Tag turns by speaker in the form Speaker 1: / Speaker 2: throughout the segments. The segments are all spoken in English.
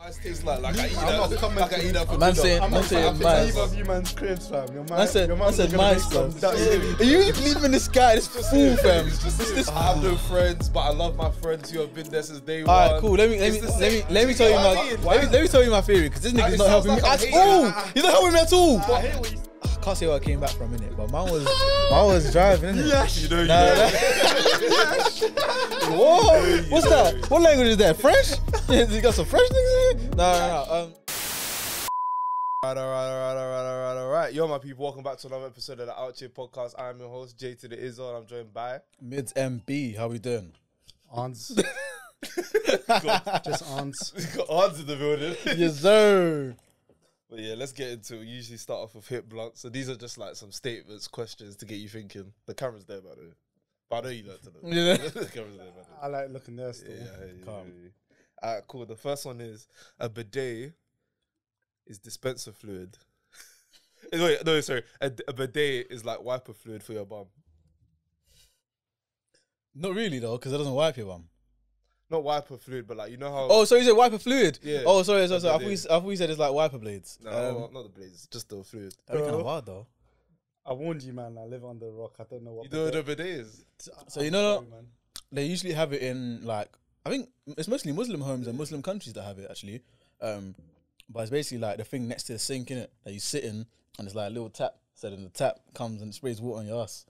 Speaker 1: It tastes like I eat that for
Speaker 2: Man
Speaker 1: dinner.
Speaker 2: saying, man saying mice.
Speaker 3: Leave of you man's cribs, fam. Your
Speaker 2: Man said mice, bro.
Speaker 3: That
Speaker 2: Are you leaving this guy? This fool, fam. This
Speaker 1: I have no friends, but I love my friends who have been there since day one.
Speaker 2: Alright, cool. Let me tell you my theory, because this nigga's not helping me at all. He's not helping me at all. I can't say what I came back from, innit, but man was driving, innit?
Speaker 3: Yes.
Speaker 1: You know,
Speaker 2: Whoa, what's that? What language is that? French? You got some French niggas here? No.
Speaker 1: Alright. Yo, my people, welcome back to another episode of the Out Here podcast. I'm your host, Jay to the Izzo, and I'm joined by
Speaker 2: Mids MB, how we doing?
Speaker 3: Aunts. Just aunts.
Speaker 1: we got Arns in the building.
Speaker 2: Yes, sir.
Speaker 1: But yeah, let's get into it. We usually start off with hit blunt. So these are just like some statements, questions to get you thinking. The camera's there, by the way. But I know you like to know.
Speaker 2: Yeah.
Speaker 1: The camera's there, by the way.
Speaker 3: I like looking there still.
Speaker 1: Calm. Alright, cool. The first one is a bidet is dispenser fluid. No, sorry. A bidet is like wiper fluid for your bum.
Speaker 2: Not really though, because it doesn't wipe your bum.
Speaker 1: Not wiper fluid, but like, you know how...
Speaker 2: Oh, so you said wiper fluid?
Speaker 1: Yeah.
Speaker 2: Oh, sorry. I thought you said it's like wiper blades.
Speaker 1: No, not the blades, just the fluid.
Speaker 2: That'd be kind of wild though.
Speaker 3: I warned you, man. I live under a rock. I don't know what.
Speaker 1: You know what a bidet is?
Speaker 2: So you know, they usually have it in like, I think it's mostly Muslim homes and Muslim countries that have it actually. But it's basically like the thing next to the sink, innit, that you sit in, and it's like a little tap. So then the tap comes and sprays water on your ass.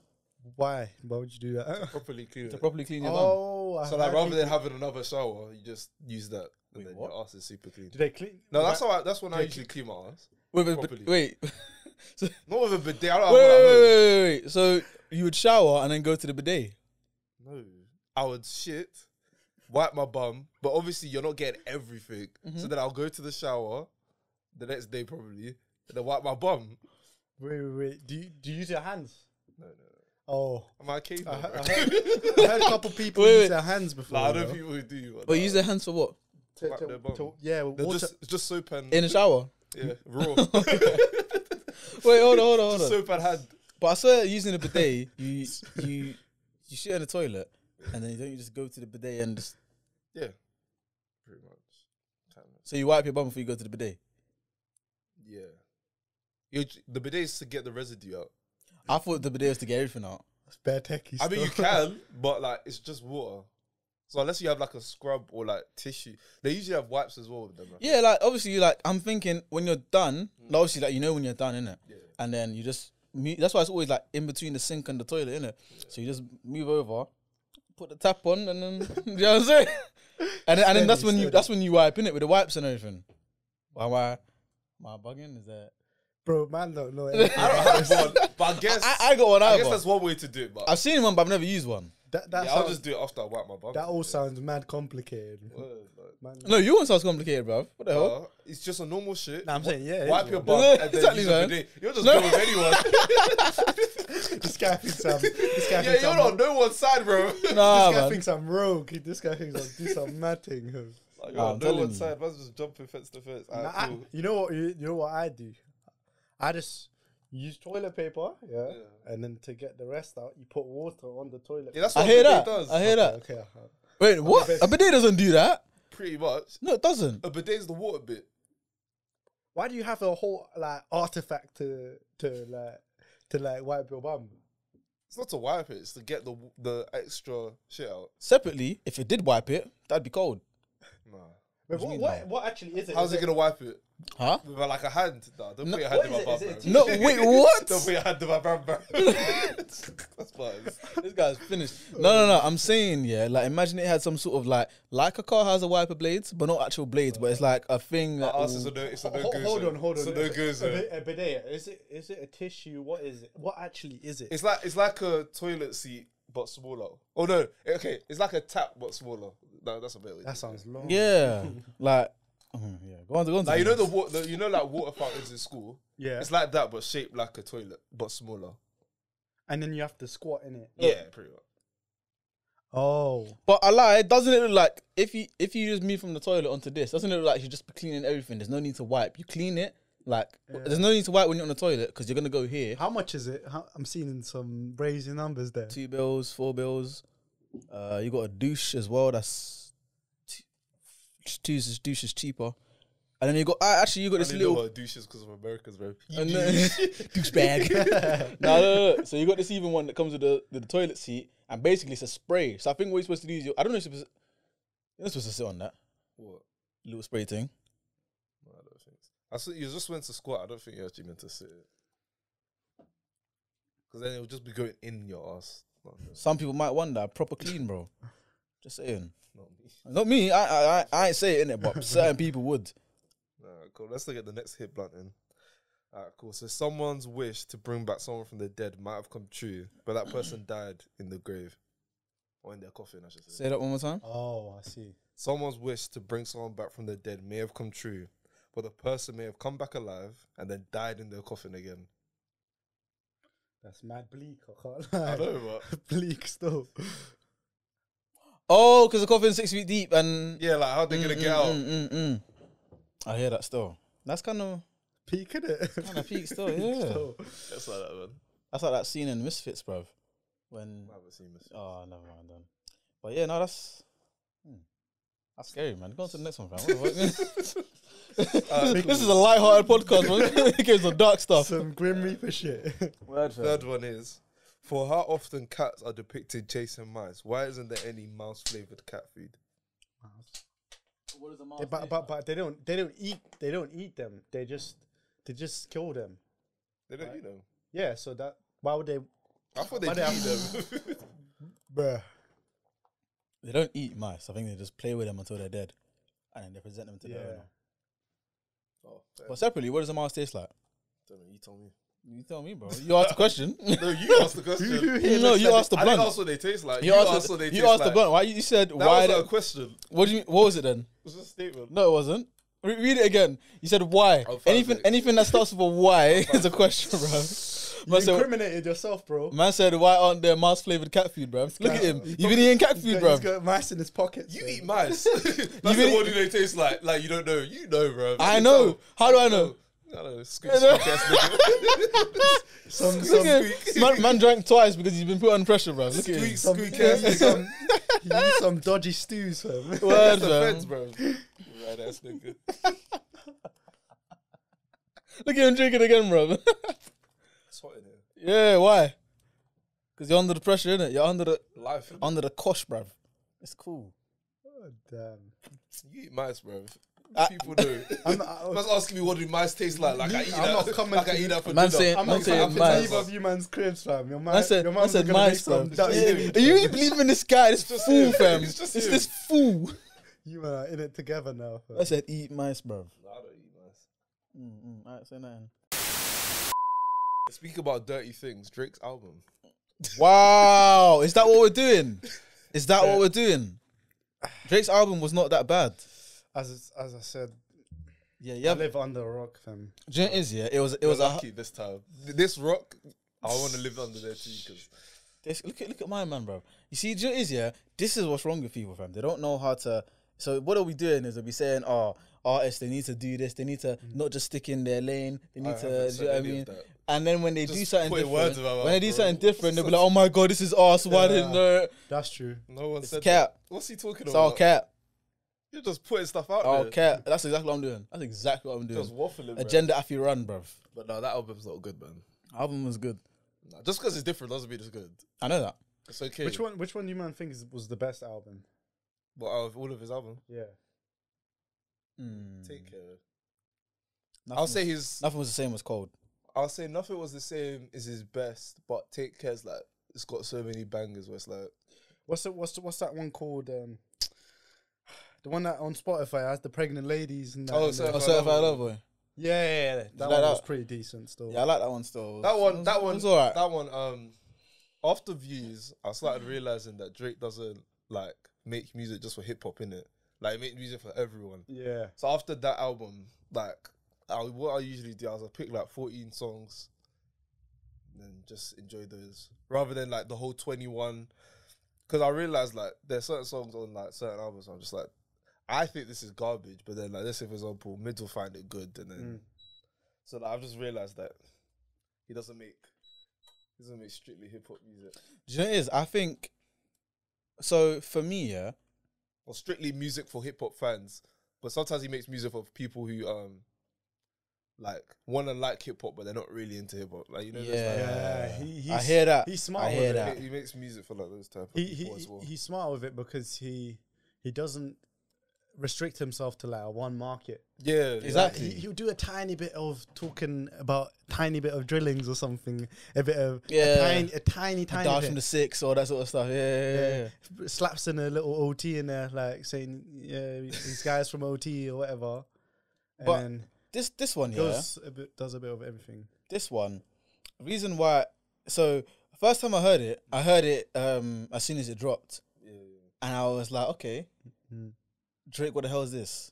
Speaker 3: Why? Why would you do that?
Speaker 1: Properly clean
Speaker 2: To
Speaker 1: it.
Speaker 2: properly clean your bum.
Speaker 3: Oh,
Speaker 1: So like, rather than having another shower, you just use that, and
Speaker 2: Wait,
Speaker 1: then
Speaker 2: what?
Speaker 1: your ass is super clean.
Speaker 3: Do they clean?
Speaker 1: No, that's when I usually clean my ass.
Speaker 2: Wait.
Speaker 1: Properly. Not with a bidet. I don't
Speaker 2: Wait. So you would shower and then go to the bidet?
Speaker 1: No, I would shit, wipe my bum, but obviously you're not getting everything. So then I'll go to the shower the next day probably, and then wipe my bum.
Speaker 3: Wait. Do you use your hands?
Speaker 1: No.
Speaker 3: Oh,
Speaker 1: Am I okay?
Speaker 3: I heard a couple people use their hands before.
Speaker 1: Like, I know people who do.
Speaker 2: But use their hands for what?
Speaker 1: wipe their bum.
Speaker 3: Yeah,
Speaker 1: They're
Speaker 3: water.
Speaker 1: just soap and
Speaker 2: In the shower?
Speaker 1: yeah, raw.
Speaker 2: Wait, hold on.
Speaker 1: Just soap and hand.
Speaker 2: But I swear, using a bidet, you shit in the toilet, and then don't you just go to the bidet and just...
Speaker 1: Yeah, pretty much.
Speaker 2: So you wipe your bum before you go to the bidet?
Speaker 1: Yeah. The bidet is to get the residue out.
Speaker 2: I thought the bidet was to get everything out.
Speaker 3: It's bare techie.
Speaker 1: I mean, you can, but like it's just water. So unless you have like a scrub or like tissue, they usually have wipes as well with them. Right?
Speaker 2: Yeah, like obviously, like I'm thinking when you're done, like, obviously, like you know when you're done, innit?
Speaker 1: Yeah.
Speaker 2: And then you just that's why it's always like in between the sink and the toilet, innit? Yeah. So you just move over, put the tap on, and then you know what I'm saying? And then that's when you wipe, innit, with the wipes and everything. Why am I bugging? Is that?
Speaker 3: Bro, man, don't know.
Speaker 1: I don't have one, but I guess
Speaker 2: I got one.
Speaker 1: I guess that's one way to do it. But
Speaker 2: I've seen one, but I've never used one.
Speaker 1: I'll just do it after I wipe my bum.
Speaker 3: That all sounds mad complicated. Man.
Speaker 2: No, your one sounds complicated, bruv. What the hell?
Speaker 1: It's just a normal shit.
Speaker 3: Nah, I'm saying, yeah.
Speaker 1: Wipe your bum
Speaker 2: Yeah,
Speaker 1: and then
Speaker 2: exactly,
Speaker 1: use
Speaker 2: man.
Speaker 1: a bidet. You'll just go with anyone.
Speaker 3: This guy thinks I'm.
Speaker 1: Yeah, you're on no one's side, bro.
Speaker 2: Nah,
Speaker 3: This guy
Speaker 2: man.
Speaker 3: thinks I'm rogue. This guy thinks I'll do some mad thing.
Speaker 1: Like,
Speaker 2: Nah,
Speaker 1: you're
Speaker 2: I'm
Speaker 1: on no
Speaker 2: telling
Speaker 1: one's
Speaker 2: you.
Speaker 1: side. Man's just jumping fence to fence.
Speaker 3: Nah,
Speaker 1: Alright, cool.
Speaker 3: you know what I do? I just use toilet paper, and then to get the rest out, you put water on the toilet.
Speaker 1: Yeah, that's
Speaker 2: I
Speaker 1: what
Speaker 2: hear
Speaker 1: a bidet
Speaker 2: that.
Speaker 1: does.
Speaker 2: I hear that.
Speaker 3: Okay.
Speaker 2: Wait, what? A bidet doesn't do that.
Speaker 1: Pretty much.
Speaker 2: No, it doesn't.
Speaker 1: A bidet is the water bit.
Speaker 3: Why do you have a whole like artifact to wipe your bum?
Speaker 1: It's not to wipe it. It's to get the extra shit out.
Speaker 2: Separately, if it did wipe it, that'd be cold.
Speaker 1: Nah.
Speaker 3: Wait,
Speaker 2: do you mean,
Speaker 3: what actually is it?
Speaker 1: How's it gonna wipe it?
Speaker 2: Huh?
Speaker 1: With like a hand? Nah, don't put your
Speaker 3: what
Speaker 1: hand in
Speaker 3: is
Speaker 1: my
Speaker 3: it?
Speaker 1: bum,
Speaker 3: Is
Speaker 1: bro.
Speaker 3: it
Speaker 2: No, wait, what?
Speaker 1: Don't put your hand in my bum, bro. That's fine.
Speaker 2: This guy's finished. No. I'm saying, yeah, like imagine it had some sort of like a car has a wiper blades, but not actual blades, but it's like a thing that.
Speaker 1: Us is it's a no goes.
Speaker 3: Hold on.
Speaker 1: It's a no goes.
Speaker 3: A bidet. Is it a tissue? What is it? What actually is it?
Speaker 1: It's like a toilet seat but smaller. Oh no, okay, it's like a tap but smaller. No, that's a bit.
Speaker 3: That sounds long.
Speaker 2: Yeah, like. Yeah, go on.
Speaker 1: Like, you know like water fountains in school.
Speaker 3: Yeah.
Speaker 1: It's like that, but shaped like a toilet, but smaller.
Speaker 3: And then you have to squat in it.
Speaker 1: Yeah, pretty much.
Speaker 3: Oh.
Speaker 2: But I lie, doesn't it look like if you just move from the toilet onto this, doesn't it look like you just be cleaning everything? There's no need to wipe. You clean it. Like there's no need to wipe when you're on the toilet because you're gonna go here.
Speaker 3: How much is it? I'm seeing some crazy numbers there.
Speaker 2: 2 bills, 4 bills. You got a douche as well. That's douche is cheaper. And then you got actually you got this
Speaker 1: I little
Speaker 2: little
Speaker 1: douches because of Americans, bro.
Speaker 2: and douchebag. No. So you got this even one that comes with the toilet seat, and basically it's a spray. So I think what you're supposed to do is I don't know if you're not supposed to sit on that
Speaker 1: What?
Speaker 2: little spray thing.
Speaker 1: No, I don't think so. I thought you just went to squat. I don't think you're actually meant to sit. Because then it will just be going in your ass.
Speaker 2: Some people might wonder, proper clean, bro. Just saying.
Speaker 1: Not me.
Speaker 2: Not me. I ain't saying it, but certain people would.
Speaker 1: Alright, cool. Let's look at the next hit blunt in. Alright, cool. So someone's wish to bring back someone from the dead might have come true, but that person died in the grave. Or in their coffin, I should say.
Speaker 2: Say that one more time.
Speaker 3: Oh, I see.
Speaker 1: Someone's wish to bring someone back from the dead may have come true, but the person may have come back alive and then died in their coffin again.
Speaker 3: That's mad bleak. I can't lie.
Speaker 1: I know, but
Speaker 3: Bleak still.
Speaker 2: Oh, because the coffin's 6 feet deep and
Speaker 1: yeah, like how they gonna get out?
Speaker 2: I hear that still. That's kind of
Speaker 3: Peak, innit?
Speaker 2: peak still, yeah.
Speaker 1: That's like that, man.
Speaker 2: That's like that scene in Misfits, bruv. When
Speaker 1: I haven't seen this.
Speaker 2: oh, never mind then. But yeah, no, that's scary, man. Go on to the next one, fam. What the fuck? This is a light-hearted podcast, man. It gives some dark stuff.
Speaker 3: Some Grim Reaper shit.
Speaker 1: Third one is, for how often cats are depicted chasing mice, why isn't there any mouse-flavored cat food?
Speaker 2: What is a mouse?
Speaker 3: But they don't eat them. They just kill them.
Speaker 1: They don't eat them.
Speaker 3: Yeah, so that why would they?
Speaker 1: I thought they
Speaker 3: Why
Speaker 1: eat
Speaker 3: they
Speaker 1: them.
Speaker 3: Bruh.
Speaker 2: They don't eat mice. I think they just play with them until they're dead, and then they present them to the
Speaker 3: Yeah.
Speaker 2: owner.
Speaker 1: Oh, fair.
Speaker 2: But separately, what does a mouse taste like?
Speaker 1: Don't know, you told me.
Speaker 2: You tell me, bro. You asked the question.
Speaker 1: No, you asked the question.
Speaker 2: No, you asked the
Speaker 1: I didn't
Speaker 2: blunt.
Speaker 1: ask what they taste like.
Speaker 2: You
Speaker 1: asked
Speaker 2: asked
Speaker 1: what they taste
Speaker 2: you asked
Speaker 1: like.
Speaker 2: the blunt. Why you said
Speaker 1: That
Speaker 2: why?
Speaker 1: was not a question.
Speaker 2: What do you? What was it then?
Speaker 1: It was just a statement.
Speaker 2: No, it wasn't. Read it again. You said why.
Speaker 1: I'll find it.
Speaker 2: Anything that starts with a why is a question, bro.
Speaker 3: You incriminated yourself, bro.
Speaker 2: Man said, why aren't there mouse flavored cat food, bro? Look at him. You've been eating cat food, bro.
Speaker 3: He's got mice in his pockets.
Speaker 1: You
Speaker 3: bro.
Speaker 1: eat mice. That's what do they taste like? Like you don't know. You know, bro.
Speaker 2: I know. How do I know?
Speaker 1: I don't know. Squeak ass nigga.
Speaker 2: Man drank twice because he's been put under pressure, bro. Look at him.
Speaker 1: Squeak ass nigga.
Speaker 3: He used some dodgy stews, fam.
Speaker 2: Word,
Speaker 1: That's the
Speaker 2: fam.
Speaker 1: feds, bro. Right ass nigga.
Speaker 2: Look at him drinking again, bro.
Speaker 1: It's hot in here.
Speaker 2: Yeah, why? Because you're under the pressure, innit? You're under
Speaker 1: Life.
Speaker 2: the cosh, bro. It's cool.
Speaker 3: Oh, damn.
Speaker 1: You eat mice, bro. People know. Man's asking me what do mice taste like. Like I eat
Speaker 3: I'm not
Speaker 1: that.
Speaker 3: coming
Speaker 1: Like I
Speaker 3: to-
Speaker 1: eat that for
Speaker 2: Man
Speaker 1: dinner.
Speaker 2: saying-
Speaker 3: I'm
Speaker 2: man
Speaker 3: not
Speaker 2: saying
Speaker 3: saying
Speaker 2: mice.
Speaker 3: leave of you man's cribs, fam. Your
Speaker 2: Man said
Speaker 3: mum's gonna
Speaker 2: mice,
Speaker 3: make
Speaker 2: bro.
Speaker 3: some dirty
Speaker 2: Are you believing in this guy? This
Speaker 1: just
Speaker 2: fool,
Speaker 1: him.
Speaker 2: fam.
Speaker 1: It's just
Speaker 2: It's
Speaker 1: him.
Speaker 2: this fool.
Speaker 3: You are in it together now, fam.
Speaker 2: I said eat mice, bro.
Speaker 1: No, I don't eat mice.
Speaker 2: Alright, say nothing.
Speaker 1: Speak about dirty things. Drake's album.
Speaker 2: Wow, is that what we're doing? Is that what we're doing? Drake's album was not that bad.
Speaker 3: As I said,
Speaker 2: Yeah,
Speaker 3: I
Speaker 2: yeah.
Speaker 3: live under a rock, fam.
Speaker 2: Do you know what it is? Yeah, it was
Speaker 1: You're
Speaker 2: a.
Speaker 1: lucky this time. This rock, I want to live under there too. Because
Speaker 2: Look at my man, bro. You see, do you know what it is? Yeah, this is what's wrong with people, fam. They don't know how to. So what are we doing? Is we saying, oh, artists they need to do this. They need to not just stick in their lane. They need to.
Speaker 1: haven't
Speaker 2: Do you know what I
Speaker 1: said any
Speaker 2: mean?
Speaker 1: of that.
Speaker 2: And then when they do
Speaker 1: Just
Speaker 2: something
Speaker 1: putting
Speaker 2: different,
Speaker 1: words in my mouth,
Speaker 2: when they do
Speaker 1: bro.
Speaker 2: something different, they'll be like, "Oh my god, this is us. Why didn't know?"
Speaker 3: That's true.
Speaker 1: no one
Speaker 2: It's
Speaker 1: said
Speaker 2: cap.
Speaker 1: that. What's he talking
Speaker 2: It's
Speaker 1: about?
Speaker 2: all cap.
Speaker 1: You're just putting stuff out
Speaker 2: All
Speaker 1: there.
Speaker 2: cap. That's exactly what I'm doing. That's exactly what I'm
Speaker 1: Just
Speaker 2: doing.
Speaker 1: waffling, bro.
Speaker 2: Agenda Affy run, bruv.
Speaker 1: But no, that album's not good, man.
Speaker 2: Album was good.
Speaker 1: Nah, just because it's different doesn't mean it's good.
Speaker 2: I know that.
Speaker 1: It's okay.
Speaker 3: Which one you man think was the best album?
Speaker 1: But out of all of his album,
Speaker 3: Yeah.
Speaker 1: Take Care.
Speaker 2: Nothing
Speaker 1: I'll say his.
Speaker 2: nothing was the same as Cold.
Speaker 1: I'll say Nothing Was the Same is his best, but Take Care's like it's got so many bangers where it's like
Speaker 3: What's that one called? The one that on Spotify has the pregnant ladies and that.
Speaker 1: Oh,
Speaker 3: and
Speaker 1: so-
Speaker 3: the-
Speaker 2: Certified Lover Boy.
Speaker 3: yeah. That
Speaker 2: like
Speaker 3: one
Speaker 2: that?
Speaker 3: was pretty decent still.
Speaker 2: Yeah, I like that one still.
Speaker 1: that one.
Speaker 2: It was alright.
Speaker 1: That one. After Views, I started realizing that Drake doesn't like make music just for hip hop, innit? Like he make music for everyone.
Speaker 3: Yeah.
Speaker 1: So after that album, like what I usually do is I pick like 14 songs and just enjoy those rather than like the whole 21. Because I realized like there's certain songs on like certain albums I'm just like, I think this is garbage, but then like let's say for example Mids will find it good, and then so like, I've just realized that he doesn't make strictly hip hop music
Speaker 2: Do you know what it is? I think so. For me, yeah,
Speaker 1: or strictly music for hip hop fans, but sometimes he makes music for people who like want to like hip hop, but they're not really into hip hop. Like, you know,
Speaker 2: I hear that.
Speaker 3: He's smart.
Speaker 2: I hear
Speaker 3: with
Speaker 2: that.
Speaker 3: it.
Speaker 1: he makes music for like those type of people as well.
Speaker 3: He's smart with it because he doesn't restrict himself to like a one market.
Speaker 1: Yeah,
Speaker 2: Exactly.
Speaker 3: He'll do a tiny bit of talking about tiny bit of drillings or something, a bit of a tiny
Speaker 2: Dance
Speaker 3: bit.
Speaker 2: from the six or that sort of stuff. Yeah.
Speaker 3: Slaps in a little OT in there, like saying, "Yeah, these guys from OT or whatever." And
Speaker 2: But
Speaker 3: then
Speaker 2: This one,
Speaker 3: does a bit of everything.
Speaker 2: This one, reason why. So first time I heard it as soon as it dropped, and I was like, okay, Drake, what the hell is this?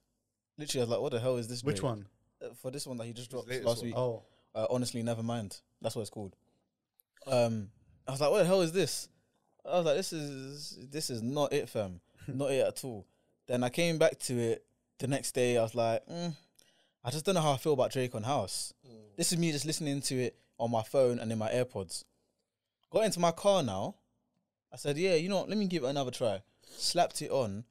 Speaker 2: Literally, I was like, what the hell is this? Drake?
Speaker 3: Which one?
Speaker 2: For this one that he just dropped
Speaker 1: latest
Speaker 2: last
Speaker 1: one.
Speaker 2: week.
Speaker 3: Oh,
Speaker 2: Honestly, never mind. That's what it's called. I was like, what the hell is this? I was like, this is not it, fam. Not it at all. Then I came back to it the next day. I was like, I just don't know how I feel about Drake on House. This is me just listening to it on my phone and in my AirPods. Got into my car now. I said, yeah, you know what? Let me give it another try. Slapped it on.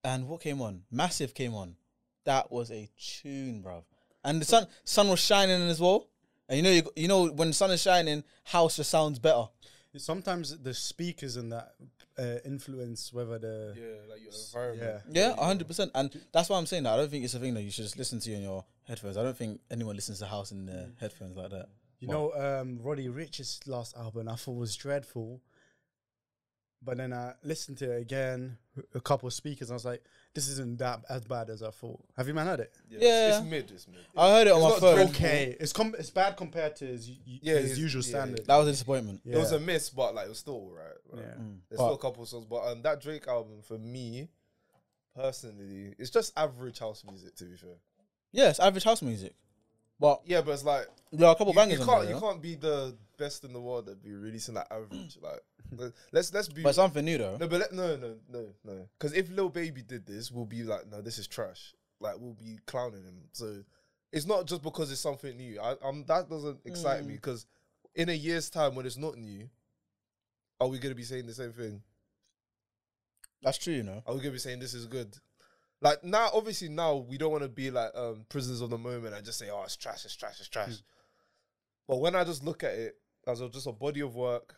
Speaker 2: And what came on? Massive came on. That was a tune, bruv. And the sun was shining as well. And you know when the sun is shining, house just sounds better.
Speaker 3: sometimes the speakers and that influence whether the
Speaker 1: like your environment.
Speaker 2: Yeah, 100%. And that's why I'm saying that. I don't think it's a thing that you should just listen to in your headphones. I don't think anyone listens to house in their headphones like that.
Speaker 3: You know, Roddy Rich's last album I thought was dreadful. But then I listened to it again, a couple of speakers, and I was like, this isn't that as bad as I thought. Have you man heard it?
Speaker 2: Yeah.
Speaker 1: It's mid.
Speaker 2: I heard it on my
Speaker 1: not
Speaker 2: phone.
Speaker 1: dreadful.
Speaker 3: Okay. It's bad compared to his usual standard.
Speaker 2: That was a disappointment.
Speaker 3: Yeah.
Speaker 1: It was a miss, but like it was still alright. Right?
Speaker 3: Yeah.
Speaker 1: There's still a couple of songs, but that Drake album for me, personally, it's just average house music. To be fair,
Speaker 2: Yeah, it's average house music. But
Speaker 1: yeah, but it's like
Speaker 2: there are a couple bangers
Speaker 1: you
Speaker 2: on
Speaker 1: can't
Speaker 2: there.
Speaker 1: you can't be the best in the world and be releasing that average. Like let's be.
Speaker 2: But something new though.
Speaker 1: No, but no. Because if Lil Baby did this, we'll be like, no, this is trash. Like we'll be clowning him. So it's not just because it's something new. That doesn't excite me because in a year's time when it's not new, are we gonna be saying the same thing?
Speaker 2: That's true, you know.
Speaker 1: Are we gonna be saying this is good? Like now, obviously now we don't want to be like prisoners of the moment and just say, oh, it's trash. But when I just look at it as just a body of work,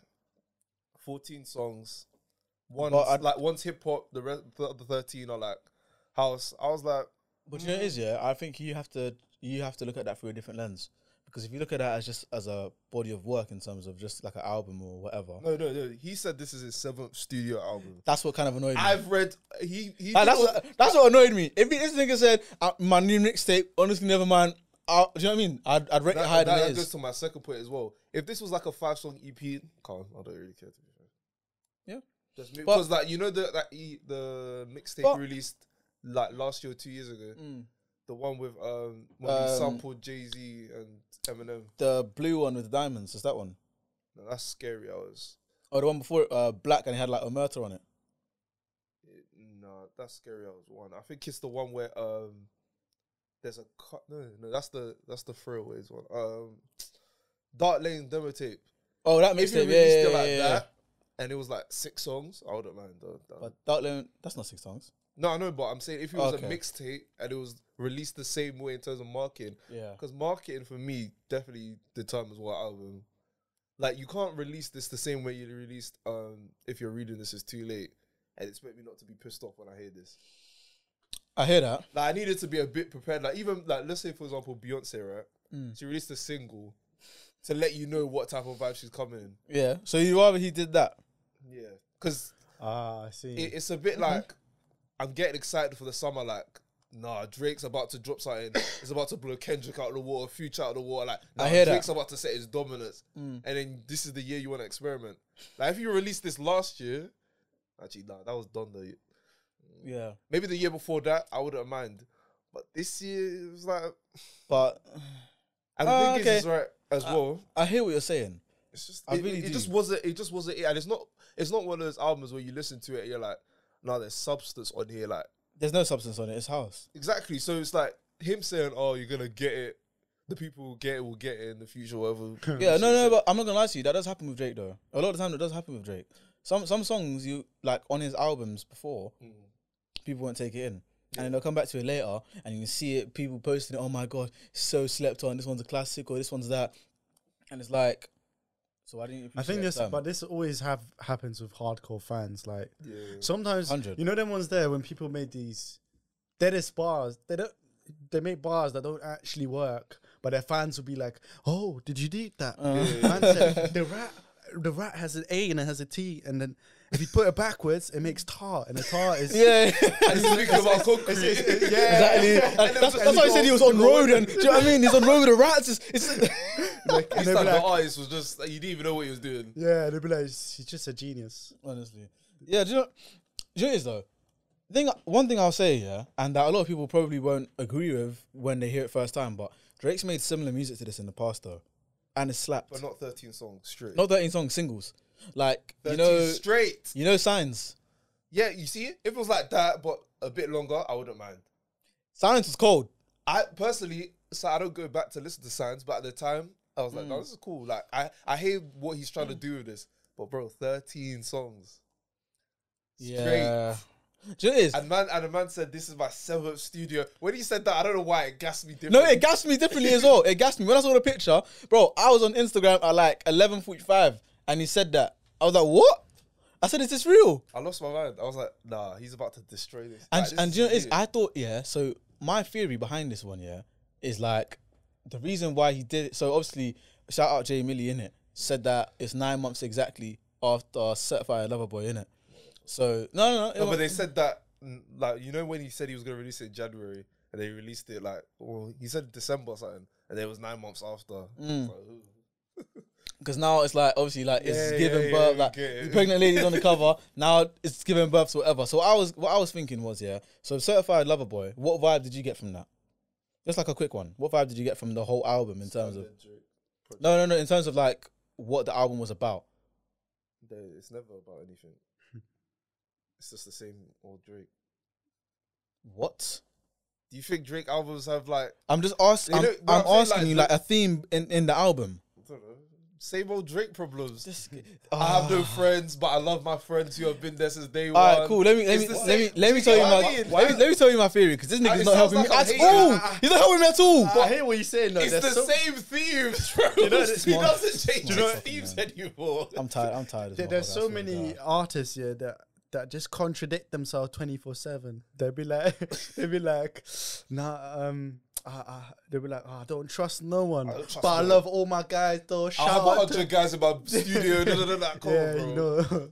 Speaker 1: 14 songs, one's hip hop, the 13 are like house. I was like,
Speaker 2: But you know what it is, yeah? I think you have to look at that through a different lens. Because if you look at that as just as a body of work in terms of just like an album or whatever.
Speaker 1: no. He said this is his 7th studio album.
Speaker 2: That's what kind of annoyed me.
Speaker 1: I've read
Speaker 2: That's what annoyed me. If this nigga said my new mixtape, honestly, never mind. Do you know what I mean? I'd rate it higher than it
Speaker 1: that
Speaker 2: is.
Speaker 1: goes to my second point as well. If this was like a 5-song EP, I don't really care to be fair.
Speaker 2: Yeah,
Speaker 1: just because like you know the mixtape released like last year or 2 years ago. The one with when he sampled Jay-Z and Eminem.
Speaker 2: The blue one with the diamonds, is that one?
Speaker 1: No, that's Scary Hours.
Speaker 2: Oh, the one before it, black and it had like Omerta on it.
Speaker 1: No, that's Scary Hours one. I think it's the one where there's a cut. No, that's the Throwaways one. Dark Lane demo tape.
Speaker 2: Oh, that
Speaker 1: If you
Speaker 2: mixtape,
Speaker 1: released it
Speaker 2: yeah.
Speaker 1: like that, and it was like 6 songs, I wouldn't mind though.
Speaker 2: But Dark Lane, that's not 6 songs.
Speaker 1: No, I know, but I'm saying if it was
Speaker 2: Okay.
Speaker 1: a mixtape and it was released the same way in terms of marketing,
Speaker 2: Yeah.
Speaker 1: because marketing for me definitely determines what album. Like you can't release this the same way you released if you're reading this is too late and expect me not to be pissed off when I hear this.
Speaker 2: I hear that.
Speaker 1: Like I needed to be a bit prepared. Like even like let's say for example Beyonce, right? She released a single to let you know what type of vibe she's coming in.
Speaker 2: Yeah. So you rather he did that?
Speaker 1: Yeah, because
Speaker 3: I see.
Speaker 1: it's a bit like I'm getting excited for the summer. Like, nah, Drake's about to drop something. It's about to blow Kendrick out of the water, Future out of the water. Like, nah,
Speaker 2: I hear
Speaker 1: Drake's
Speaker 2: that.
Speaker 1: about to set his dominance, and then this is the year you want to experiment. Like, if you released this last year, actually, nah, that was done though.
Speaker 2: Yeah.
Speaker 1: Maybe the year before that, I wouldn't mind, but this year it was like.
Speaker 2: But
Speaker 1: And the thing is right as well.
Speaker 2: I hear what you're saying.
Speaker 1: It's just
Speaker 2: I
Speaker 1: it,
Speaker 2: really
Speaker 1: it
Speaker 2: do.
Speaker 1: just wasn't. It just wasn't it, and it's not one of those albums where you listen to it and you're like, no, there's substance on here. Like
Speaker 2: There's no substance on it. It's house.
Speaker 1: exactly. So it's like him saying, "Oh, you're gonna get it. The people who get it will get it in the future, whatever."
Speaker 2: Yeah, no, but I'm not gonna lie to you. That does happen with Drake though. A lot of the time, it does happen with Drake. Some songs you like on his albums before, people won't take it in. and then they'll come back to it later, and you can see it, people posting it, oh my god, so slept on, this one's a classic, or this one's that. And it's like, so why didn't you
Speaker 3: I think
Speaker 2: appreciate
Speaker 3: this,
Speaker 2: them?
Speaker 3: but this always happens with hardcore fans. Like
Speaker 1: Yeah.
Speaker 3: sometimes,
Speaker 2: 100.
Speaker 3: you know, them ones there when people made these deadest bars. They make bars that don't actually work, but their fans will be like, "Oh, did you eat that?" Man said the rat has an A and it has a T, and then if you put it backwards, it makes tar, and the tar is
Speaker 2: Yeah,
Speaker 1: And he's speaking about concrete.
Speaker 2: exactly. That's why I said he was on road, and do you know what I mean? He's on road with the rats. It's
Speaker 3: like, and
Speaker 1: He's
Speaker 3: they'll
Speaker 1: like,
Speaker 3: be
Speaker 1: the
Speaker 3: like,
Speaker 1: artist was just, you didn't even know what he was doing.
Speaker 3: yeah, they'll be like, he's just a genius.
Speaker 2: honestly, yeah. Do you know what it is though? One thing I'll say, yeah, and that a lot of people probably won't agree with when they hear it first time, but Drake's made similar music to this in the past though, and it slapped.
Speaker 1: But not 13 songs straight.
Speaker 2: Not 13 songs, singles. Like
Speaker 1: 13 straight.
Speaker 2: Signs.
Speaker 1: Yeah, you see it? If it was like that, but a bit longer, I wouldn't mind.
Speaker 2: Signs was cold.
Speaker 1: I personally, so I don't go back to listen to Signs, but at the time, I was like, no, this is cool. Like, I hear what he's trying to do with this. But bro, 13 songs.
Speaker 2: Yeah. Do you know what it is?
Speaker 1: And the man said, this is my 7th studio. When he said that, I don't know why it gassed me different.
Speaker 2: No, it gassed me differently as well. It gassed me. When I saw the picture, bro, I was on Instagram at like 11:45 and he said that. I was like, what? I said, is this real?
Speaker 1: I lost my mind. I was like, nah, he's about to destroy this.
Speaker 2: And,
Speaker 1: Like, this
Speaker 2: and do you know what it is?
Speaker 1: weird.
Speaker 2: I thought, yeah, so my theory behind this one, yeah, is like the reason why he did it. So obviously, shout out Jay Millie, innit? Said that it's 9 months exactly after Certified Lover Boy, innit? So, no.
Speaker 1: No, but they said that, like, you know when he said he was going to release it in January, and they released it, like, well, he said December or something, and it was 9 months after.
Speaker 2: Because now it's like, obviously, like, it's
Speaker 1: Yeah,
Speaker 2: giving
Speaker 1: yeah,
Speaker 2: birth,
Speaker 1: yeah,
Speaker 2: like,
Speaker 1: get it.
Speaker 2: the pregnant lady's on the cover, now it's giving birth to whatever. So what I was thinking was, yeah, so Certified Lover Boy, what vibe did you get from that? Just like a quick one. What vibe did you get from the whole album in terms of... No, in terms of, like, what the album was about?
Speaker 1: It's never about anything. It's just the same old Drake.
Speaker 2: What?
Speaker 1: Do you think Drake albums have, like,
Speaker 2: I'm just asking.
Speaker 1: You know, but
Speaker 2: I'm
Speaker 1: I'm saying,
Speaker 2: asking
Speaker 1: like,
Speaker 2: you like a theme in the album.
Speaker 1: I don't know, same old Drake problems?
Speaker 2: Just,
Speaker 1: I have no friends, but I love my friends who have been there since day one.
Speaker 2: all right, cool. Let me
Speaker 1: It's the same-
Speaker 2: let me
Speaker 1: Do
Speaker 2: tell you
Speaker 1: get what I mean?
Speaker 2: let me tell you my theory because this nigga's
Speaker 1: It
Speaker 2: not
Speaker 1: sounds
Speaker 2: helping me
Speaker 1: like I'm
Speaker 2: at
Speaker 1: hating.
Speaker 2: all. He's not helping me at all.
Speaker 3: I hear what you're saying. Though.
Speaker 1: It's
Speaker 3: There's
Speaker 1: the
Speaker 3: so-
Speaker 1: same themes, bro.
Speaker 3: You know, it's
Speaker 1: he
Speaker 3: smart.
Speaker 1: doesn't change
Speaker 2: You know
Speaker 1: his
Speaker 2: what?
Speaker 1: themes anymore.
Speaker 2: I'm tired. Of this
Speaker 3: There's
Speaker 2: motherfucker,
Speaker 3: so
Speaker 2: I swear to
Speaker 3: many
Speaker 2: God.
Speaker 3: artists here that just contradict themselves 24/7. They'll be like, nah, they'll be like, oh, I don't trust no one,
Speaker 1: I don't trust
Speaker 3: but I
Speaker 1: no
Speaker 3: love all my guys though.
Speaker 1: I
Speaker 3: Shout
Speaker 1: have
Speaker 3: out to
Speaker 1: 100 guys in my studio. Come
Speaker 3: yeah,
Speaker 1: on, bro.
Speaker 3: you know.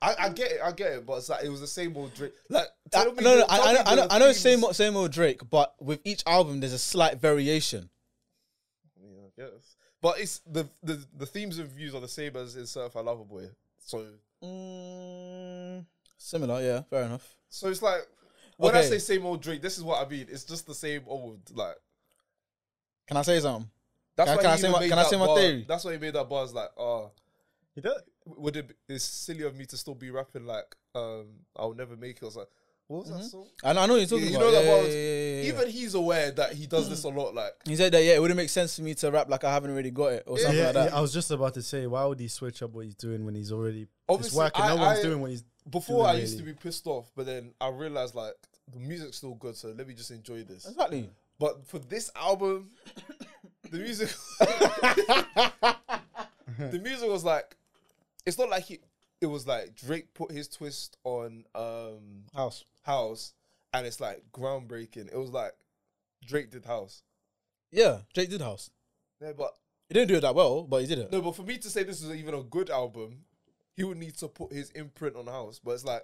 Speaker 1: I get it, but it's like it was the same old Drake. Like,
Speaker 2: I
Speaker 1: tell me
Speaker 2: know
Speaker 1: the
Speaker 2: it's
Speaker 1: themes.
Speaker 2: same old Drake, but with each album there's a slight variation.
Speaker 1: Yeah, I guess. But it's the themes and views are the same as in Certified Lover Boy. So
Speaker 2: Similar, yeah, fair enough.
Speaker 1: it's like when I
Speaker 2: Okay.
Speaker 1: say same old Drake, this is what I mean. It's just the same old, like.
Speaker 2: Can I say something?
Speaker 1: That's
Speaker 2: Can
Speaker 1: why
Speaker 2: I
Speaker 1: he
Speaker 2: say
Speaker 1: even
Speaker 2: my-
Speaker 1: made
Speaker 2: can I
Speaker 1: that
Speaker 2: say my
Speaker 1: bar.
Speaker 2: theory?
Speaker 1: That's why he made that bar. Is like,
Speaker 3: You don't.
Speaker 1: would it? It's silly of me to still be rapping like, I'll never make it. I was like, what was that song?
Speaker 2: I know what you're talking
Speaker 1: You
Speaker 2: about.
Speaker 1: know that
Speaker 2: Yeah,
Speaker 1: bar was-
Speaker 2: yeah.
Speaker 1: Even he's aware that he does this a lot. Like,
Speaker 2: He said that, yeah, it wouldn't make sense for me to rap like I haven't really got it or something
Speaker 3: Yeah,
Speaker 2: like that.
Speaker 3: I was just about to say, why would he switch up what he's doing when he's already it's
Speaker 1: Obviously,
Speaker 3: working? No one's doing what he's.
Speaker 1: before
Speaker 3: doing
Speaker 1: I used to
Speaker 3: really.
Speaker 1: be pissed off, but then I realized like the music's still good, so let me just enjoy this.
Speaker 2: Exactly.
Speaker 1: But for this album, the music, the music was like, it's not like it was like Drake put his twist on House, and it's like groundbreaking. It was like Drake did House.
Speaker 2: Yeah, Drake did House.
Speaker 1: Yeah, but
Speaker 2: He didn't do it that well, but he did it.
Speaker 1: no, but for me to say this is even a good album, he would need to put his imprint on House. But it's like,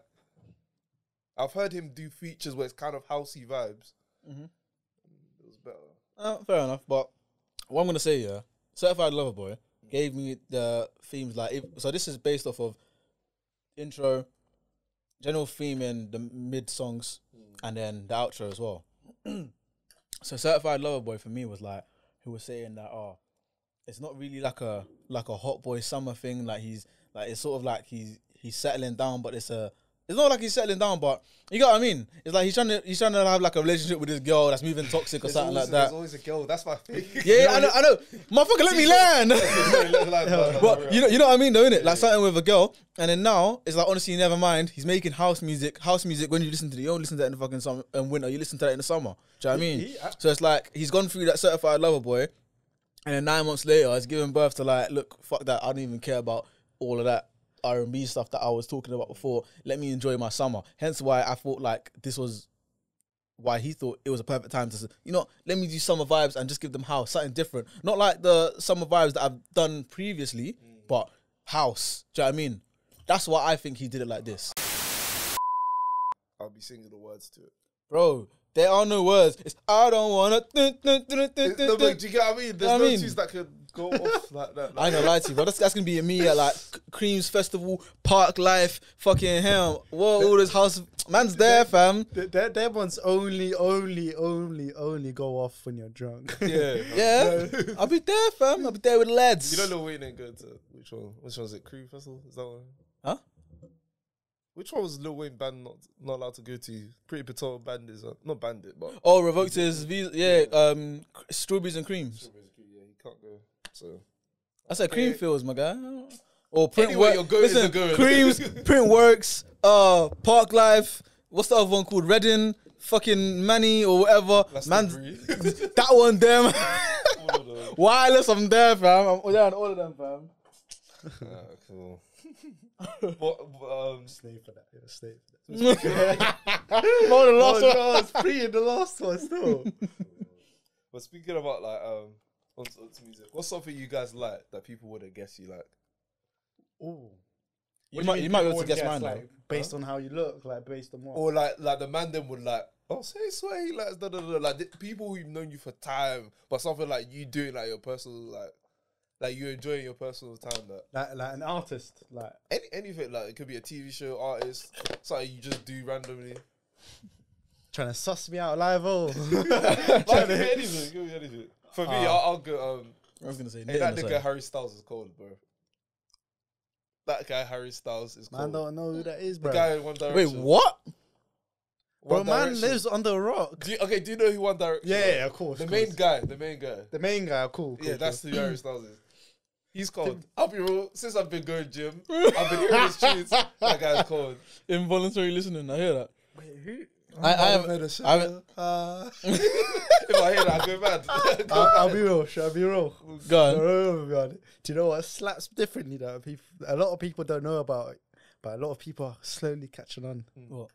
Speaker 1: I've heard him do features where it's kind of housey vibes.
Speaker 2: Mhm.
Speaker 1: It was better.
Speaker 2: Fair enough, but what I'm gonna say, yeah, Certified Lover Boy gave me the themes like so. This is based off of intro, general theme in the mid songs, and then the outro as well. So Certified Lover Boy for me was like he was saying that it's not really like a hot boy summer thing. Like he's like it's sort of like he's settling down, but it's a It's not like he's settling down, but you got what I mean. It's like he's trying to have like a relationship with this girl that's moving toxic or something like that.
Speaker 1: There's always a girl. That's my thing.
Speaker 2: Yeah, I know. Motherfucker, let me land. But you know what I mean, though, innit? Like something with a girl, and then now it's like honestly, never mind. He's making house music. House music. When you listen to it, you don't listen to that in the fucking summer and winter. You listen to that in the summer. Do you know what I mean? So it's like he's gone through that certified lover boy, and then 9 months later, he's giving birth to like, look, fuck that. I don't even care about all of that R&B stuff that I was talking about before. Let me enjoy my summer. Hence why I thought like this was why he thought it was a perfect time to, let me do summer vibes and just give them house, something different. Not like the summer vibes that I've done previously, but house. Do you know what I mean? That's why I think he did it like this.
Speaker 1: I'll be singing the words to it.
Speaker 2: Bro, there are no words. It's I don't wanna.
Speaker 1: No, but do you get what I mean? There's no tunes that could go off like that.
Speaker 2: I ain't gonna lie to you, bro. That's gonna be me at like Creams Festival, Park Life, fucking hell. Whoa, all this house. Man's there, fam.
Speaker 3: Their ones only go off when you're drunk.
Speaker 2: Yeah. I'll be there, fam. I'll be there with the lads.
Speaker 1: You know Lil Wayne ain't going to which one? Which one was it? Crew Festival? Is that one?
Speaker 2: Huh?
Speaker 1: Which one was Lil Wayne band not allowed to go to? Pretty Patel Bandit, not Bandit, but
Speaker 2: revoked his visa. Yeah, Strawberries and Creams.
Speaker 1: Yeah, he can't go. So
Speaker 2: I said Cream Fields, my guy. Or Print
Speaker 1: anyway,
Speaker 2: Works.
Speaker 1: Listen,
Speaker 2: Creams, Print Works, Park Life. What's the other one called? Reading, fucking Manny or whatever.
Speaker 1: Man's
Speaker 2: that one, them. Wireless, I'm there, fam. I'm there on all of them, fam.
Speaker 1: Cool.
Speaker 3: Slave for that. Yeah, slave for that.
Speaker 2: More than last one.
Speaker 3: I was free in the last one still.
Speaker 1: But speaking about like onto music, what's something you guys like that people wouldn't guess you like?
Speaker 3: Oh,
Speaker 2: you might be able to guess mine,
Speaker 3: like, based on how you look, like based on what?
Speaker 1: Or like the mandem would like, say swear he likes like the people who've known you for time, but something like you doing like your personal like you enjoying your personal time
Speaker 3: like an artist, like
Speaker 1: anything, like it could be a TV show, artist, something you just do randomly.
Speaker 3: Trying to suss me out live,
Speaker 1: Like anything, it could be anything. For me, I'll go.
Speaker 2: I was gonna say,
Speaker 1: that nigga Harry Styles is cold, bro. That guy Harry Styles is cold.
Speaker 3: Man, don't know who that is, bro.
Speaker 1: The guy in One Direction.
Speaker 2: Wait, what?
Speaker 3: Bro, man lives under a rock.
Speaker 1: Do you know who One Direction?
Speaker 3: Yeah, of course.
Speaker 1: The main guy.
Speaker 3: The main guy, cool.
Speaker 1: Yeah, that's who Harry Styles is. He's cold. I'll be real. Since I've been going gym, I've been hearing his tunes. That guy's cold.
Speaker 2: Involuntary listening. I hear that.
Speaker 3: Wait, who?
Speaker 2: I haven't.
Speaker 1: If I hear that, I go mad.
Speaker 3: I'll be real. Shall I be real?
Speaker 2: Go on.
Speaker 3: Do you know what slaps differently though? A lot of people don't know about it, but a lot of people are slowly catching on.
Speaker 2: What?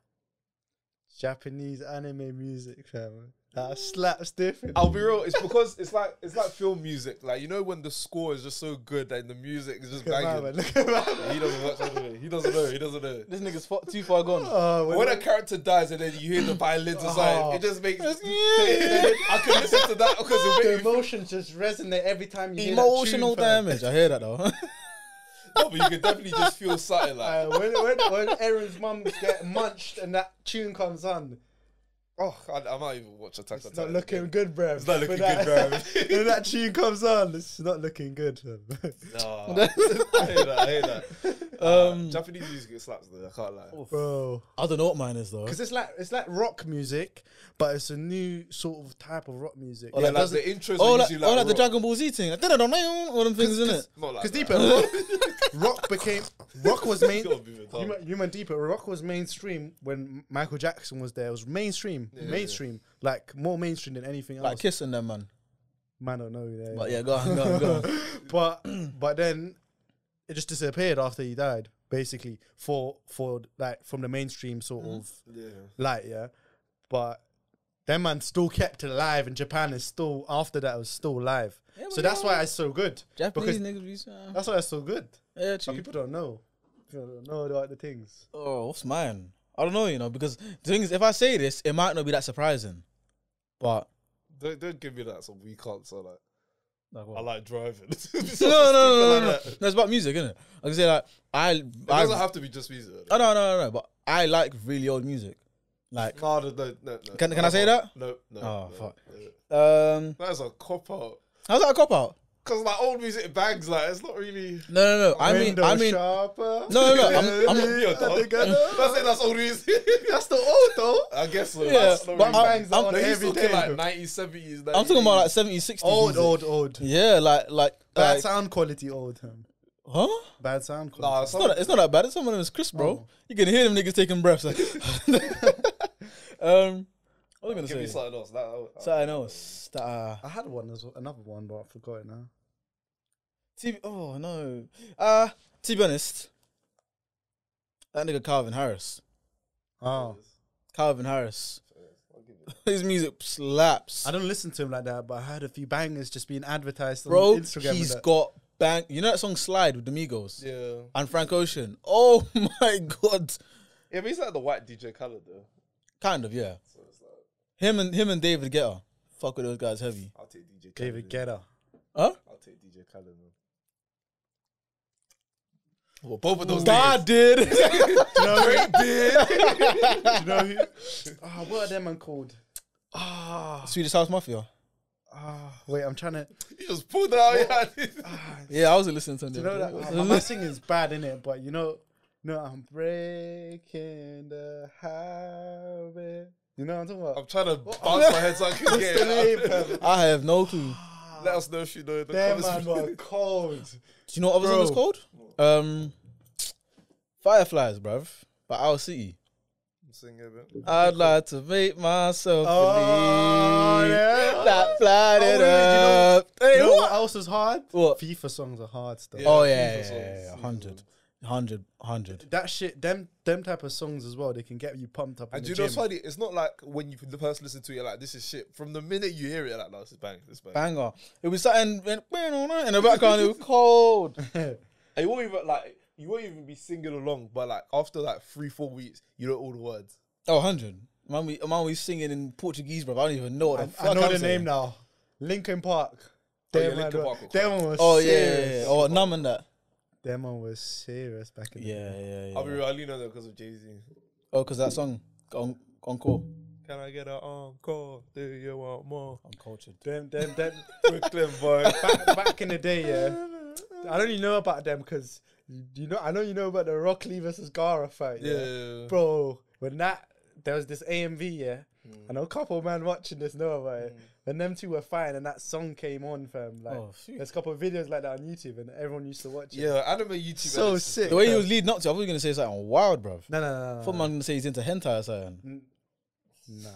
Speaker 3: Japanese anime music, fam. That slaps different.
Speaker 1: I'll be real. It's because it's like film music. Like, you know when the score is just so good and the music is just banging.
Speaker 3: Look at man.
Speaker 1: He doesn't watch anime. He doesn't know.
Speaker 2: This nigga's too far gone.
Speaker 1: When a character dies and then you hear the violins aside, it just makes. I can listen to that because it
Speaker 3: the
Speaker 1: makes me.
Speaker 3: emotions just resonate every time you hear
Speaker 2: Emotional
Speaker 3: that tune,
Speaker 2: damage. I hear that though.
Speaker 1: No, but you can definitely just feel something like.
Speaker 3: When Aaron's mum get munched and that tune comes on.
Speaker 1: Oh, I might even watch Attack on
Speaker 3: It's
Speaker 1: Titan.
Speaker 3: not looking good, bruv.
Speaker 1: It's not looking good, bruv.
Speaker 3: When that tune comes on, it's not looking good.
Speaker 1: No, I hear that. Japanese music slaps though, I can't lie.
Speaker 3: Bro.
Speaker 2: I don't know what mine is though.
Speaker 3: Because it's like rock music, but it's a new sort of type of rock music.
Speaker 1: Yeah, like the intros
Speaker 2: Oh,
Speaker 1: are
Speaker 2: like,
Speaker 1: usually like
Speaker 2: the
Speaker 1: rock.
Speaker 2: Dragon Ball Z thing. All them things, isn't it?
Speaker 1: Not like
Speaker 3: Because
Speaker 1: that.
Speaker 3: deeper, rock was main.
Speaker 1: Gotta be with that.
Speaker 3: You meant deeper. Rock was mainstream when Michael Jackson was there. It was mainstream, like more mainstream than anything else.
Speaker 2: Like kissing them, man.
Speaker 3: Man, I don't know. Yeah,
Speaker 2: But yeah, go on.
Speaker 3: but then it just disappeared after he died, basically for like from the mainstream sort of light, yeah. But that man still kept it alive in Japan, and still after that it was still live.
Speaker 2: Yeah,
Speaker 3: so that's why it's so good.
Speaker 2: Japanese niggas.
Speaker 3: That's why it's so good.
Speaker 2: Yeah,
Speaker 3: But
Speaker 2: true.
Speaker 3: people don't know. People don't know about the things.
Speaker 2: Oh, what's mine? I don't know, because the thing is, if I say this, it might not be that surprising. But
Speaker 1: Don't give me that some weak answer like
Speaker 2: what?
Speaker 1: I like driving.
Speaker 2: No. It's about music, isn't it? I can say like
Speaker 1: It doesn't have to be just music.
Speaker 2: Oh no. But I like really old music. Like,
Speaker 1: No.
Speaker 2: Can I say that?
Speaker 1: No.
Speaker 2: Oh, fuck.
Speaker 1: That is a cop out.
Speaker 2: How's that a cop out?
Speaker 1: Because like old music bangs, like it's not really.
Speaker 2: No. I mean,
Speaker 3: Sharper.
Speaker 2: no.
Speaker 1: Yo, dog. That's it. That's old music.
Speaker 3: That's the old though.
Speaker 1: I guess so.
Speaker 2: Yeah,
Speaker 1: That's not
Speaker 2: but
Speaker 1: really-
Speaker 3: bangs that on
Speaker 1: No, he's
Speaker 3: every
Speaker 1: talking
Speaker 3: day.
Speaker 1: like 90s, 70s.
Speaker 2: I'm talking about like 70s, 60s.
Speaker 3: Old.
Speaker 2: Yeah, like
Speaker 3: Bad sound quality old.
Speaker 2: huh?
Speaker 3: Bad sound
Speaker 1: Nah,
Speaker 3: quality.
Speaker 2: It's not that bad. It's some of them is crisp, bro.
Speaker 3: Oh.
Speaker 2: You can hear them niggas taking breaths. Like, what was I gonna
Speaker 1: Give me
Speaker 2: say?
Speaker 1: something else.
Speaker 2: Something else. That,
Speaker 3: I had one as well, another one, but I forgot it now.
Speaker 2: oh no. To be honest, that nigga Calvin Harris.
Speaker 3: Oh,
Speaker 2: Calvin Harris. His music slaps.
Speaker 3: I don't listen to him like that, but I heard a few bangers just being advertised on
Speaker 2: Bro,
Speaker 3: Instagram.
Speaker 2: he's
Speaker 3: and that.
Speaker 2: got bang. You know that song Slide with the Migos?
Speaker 1: Yeah.
Speaker 2: And Frank Ocean. Oh my God.
Speaker 1: Yeah, but he's like the white DJ Khaled though.
Speaker 2: Kind of, yeah.
Speaker 1: So it's like,
Speaker 2: Him and David Guetta. Fuck with those guys heavy.
Speaker 1: I'll take DJ Khaled.
Speaker 3: David Guetta.
Speaker 2: Huh?
Speaker 1: I'll take DJ Khaled, man. Well, both of those
Speaker 2: God did.
Speaker 3: Do you know who? Do you know who? Oh, what are them man called?
Speaker 2: Swedish House Mafia.
Speaker 3: Wait, I'm trying to.
Speaker 1: You just pulled that out. Yeah.
Speaker 2: Yeah, I wasn't listening to him.
Speaker 3: Do you know that? My singing is bad in it, but you know, I'm breaking the habit. You know what I'm talking about?
Speaker 1: I'm trying to bounce my head so I can get it.
Speaker 2: I have no clue.
Speaker 1: Let us know if you know the
Speaker 3: Them
Speaker 1: comments.
Speaker 3: man were cold.
Speaker 2: Do you know what other song is called? Fireflies, bruv. By Our City.
Speaker 1: Sing it, man.
Speaker 2: I'd like to make myself
Speaker 3: Oh,
Speaker 2: believe
Speaker 3: yeah.
Speaker 2: that flight it
Speaker 3: Oh,
Speaker 2: up. Hey,
Speaker 3: You know
Speaker 2: what?
Speaker 3: what else is hard?
Speaker 2: What?
Speaker 3: FIFA songs are hard stuff.
Speaker 2: Oh
Speaker 1: FIFA
Speaker 2: yeah,
Speaker 1: songs.
Speaker 2: 100.
Speaker 3: That shit, them type of songs as well, they can get you pumped up.
Speaker 1: And
Speaker 3: in
Speaker 1: do you
Speaker 3: the
Speaker 1: know
Speaker 3: gym.
Speaker 1: what's funny? It's not like when the person listens to it, like, this is shit. From the minute you hear it, like, no, this is bang. This is bang.
Speaker 2: Banger. It was something in the background. It was cold.
Speaker 1: And you won't even be singing along, but like after like 3-4 weeks, you know all the words.
Speaker 2: Oh, 100. Man, we singing in Portuguese, bro. I don't even know what the fuck
Speaker 3: I know
Speaker 2: I'm
Speaker 3: the
Speaker 2: saying.
Speaker 3: name now. Linkin Park.
Speaker 1: Oh, yeah,
Speaker 3: Them
Speaker 1: Linkin
Speaker 3: man
Speaker 1: Park were
Speaker 3: them one was
Speaker 2: Oh
Speaker 3: serious.
Speaker 2: yeah. Oh, Numb and that.
Speaker 3: Them one was serious back in the day.
Speaker 2: Yeah.
Speaker 1: I'll be real, I only know that because of Jay-Z.
Speaker 2: Oh, because that song, Encore.
Speaker 1: Can I get an encore? Do you want more?
Speaker 2: I'm cultured.
Speaker 3: Them
Speaker 1: Brooklyn boy.
Speaker 3: back in the day, yeah. I don't even know about them because I know you know about the Rock Lee versus Gara fight,
Speaker 1: Yeah.
Speaker 3: bro. When there was this AMV, yeah. I know a couple of man watching this know about it. When them two were fighting and that song came on, fam, like there's a couple of videos like that on YouTube and everyone used to watch it.
Speaker 1: Yeah, anime YouTube.
Speaker 3: So sick.
Speaker 2: The way he was leading up to, I was gonna say something wild, bruv.
Speaker 3: No.
Speaker 2: I thought man gonna say he's into hentai or something.
Speaker 3: Nah.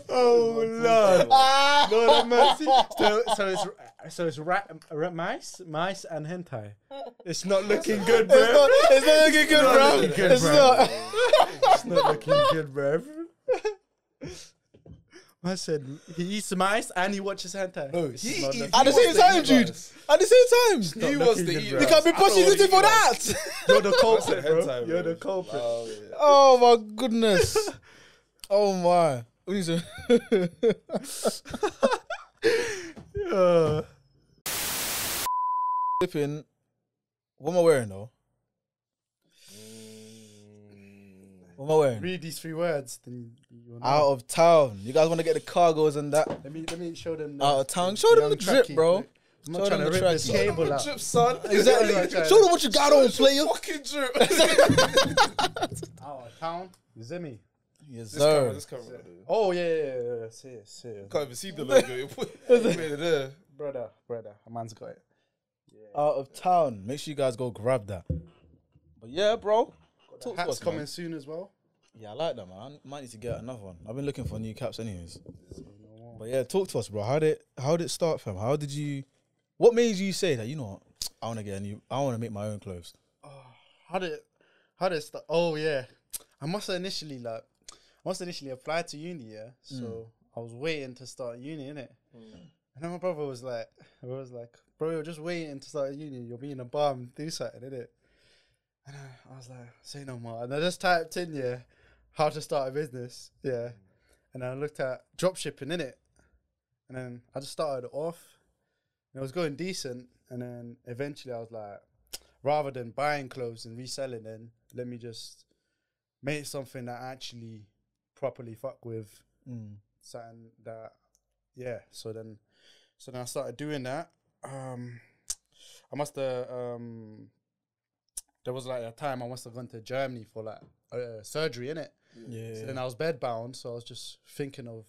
Speaker 3: Oh Lord, Lord have mercy. So it's mice and hentai. It's not looking good, bro.
Speaker 2: It's not looking good, bro.
Speaker 3: looking good,
Speaker 2: It's
Speaker 3: bro.
Speaker 2: not.
Speaker 3: It's not looking good, bro. I said he eats mice and he watches hentai.
Speaker 1: No,
Speaker 3: It's
Speaker 1: he
Speaker 3: not
Speaker 1: eats-
Speaker 3: looking-
Speaker 2: At the same time, Jude. At the same time.
Speaker 1: He
Speaker 3: not
Speaker 1: wants
Speaker 3: looking
Speaker 1: to
Speaker 3: good,
Speaker 1: eat.
Speaker 3: bro.
Speaker 2: You can't be prosecuted for that.
Speaker 3: You're the
Speaker 1: That's
Speaker 3: culprit,
Speaker 1: a
Speaker 3: bro.
Speaker 1: hentai,
Speaker 3: You're
Speaker 1: bro.
Speaker 3: the culprit.
Speaker 1: Oh, yeah.
Speaker 2: Oh my goodness. Oh my. We need to- Flipping. What am I wearing though? What am I wearing?
Speaker 3: Read these 3 words, then you'll know.
Speaker 2: Out of town. You guys want to get the cargos and that?
Speaker 3: Let me show them.
Speaker 2: Out of town. Show them the
Speaker 3: young
Speaker 2: drip,
Speaker 3: trackie.
Speaker 2: bro.
Speaker 3: I'm not
Speaker 2: Show
Speaker 3: trying
Speaker 2: them
Speaker 3: to
Speaker 2: the
Speaker 3: rip this
Speaker 2: trackie.
Speaker 3: cable out.
Speaker 1: Drip, son.
Speaker 2: Exactly. Show them what you got on, player.
Speaker 1: Fucking drip.
Speaker 3: Out of town. Zimmy.
Speaker 2: Yes,
Speaker 1: This
Speaker 2: sir.
Speaker 1: camera.
Speaker 3: Oh yeah. See it.
Speaker 1: Can't even see the logo. You put it there.
Speaker 3: Brother. A man's got it.
Speaker 2: Out of town. Make sure you guys go grab that. But yeah, bro. Talk to
Speaker 3: Hats
Speaker 2: us,
Speaker 3: coming
Speaker 2: man.
Speaker 3: soon as well.
Speaker 2: Yeah, I like that, man. I might need to get another one. I've been looking for new caps anyways. But yeah, talk to us, bro. How did it start, fam? What made you say that, you know what, I want to make my own clothes?
Speaker 3: How did it start? Oh yeah. I must have initially applied to uni, yeah. So I was waiting to start uni, innit? And then my brother was like, bro, you're just waiting to start uni. You're being a bum, do something, innit? And I was like, say no more. And I just typed in, yeah, how to start a business, yeah. And I looked at dropshipping, innit? And then I just started off. And it was going decent. And then eventually I was like, rather than buying clothes and reselling, then let me just make something that I actually properly fuck with. something that, yeah. So then I started doing that. I must have, there was like a time I must have gone to Germany for like surgery, innit?
Speaker 2: Yeah.
Speaker 3: So then I was bedbound, so I was just thinking of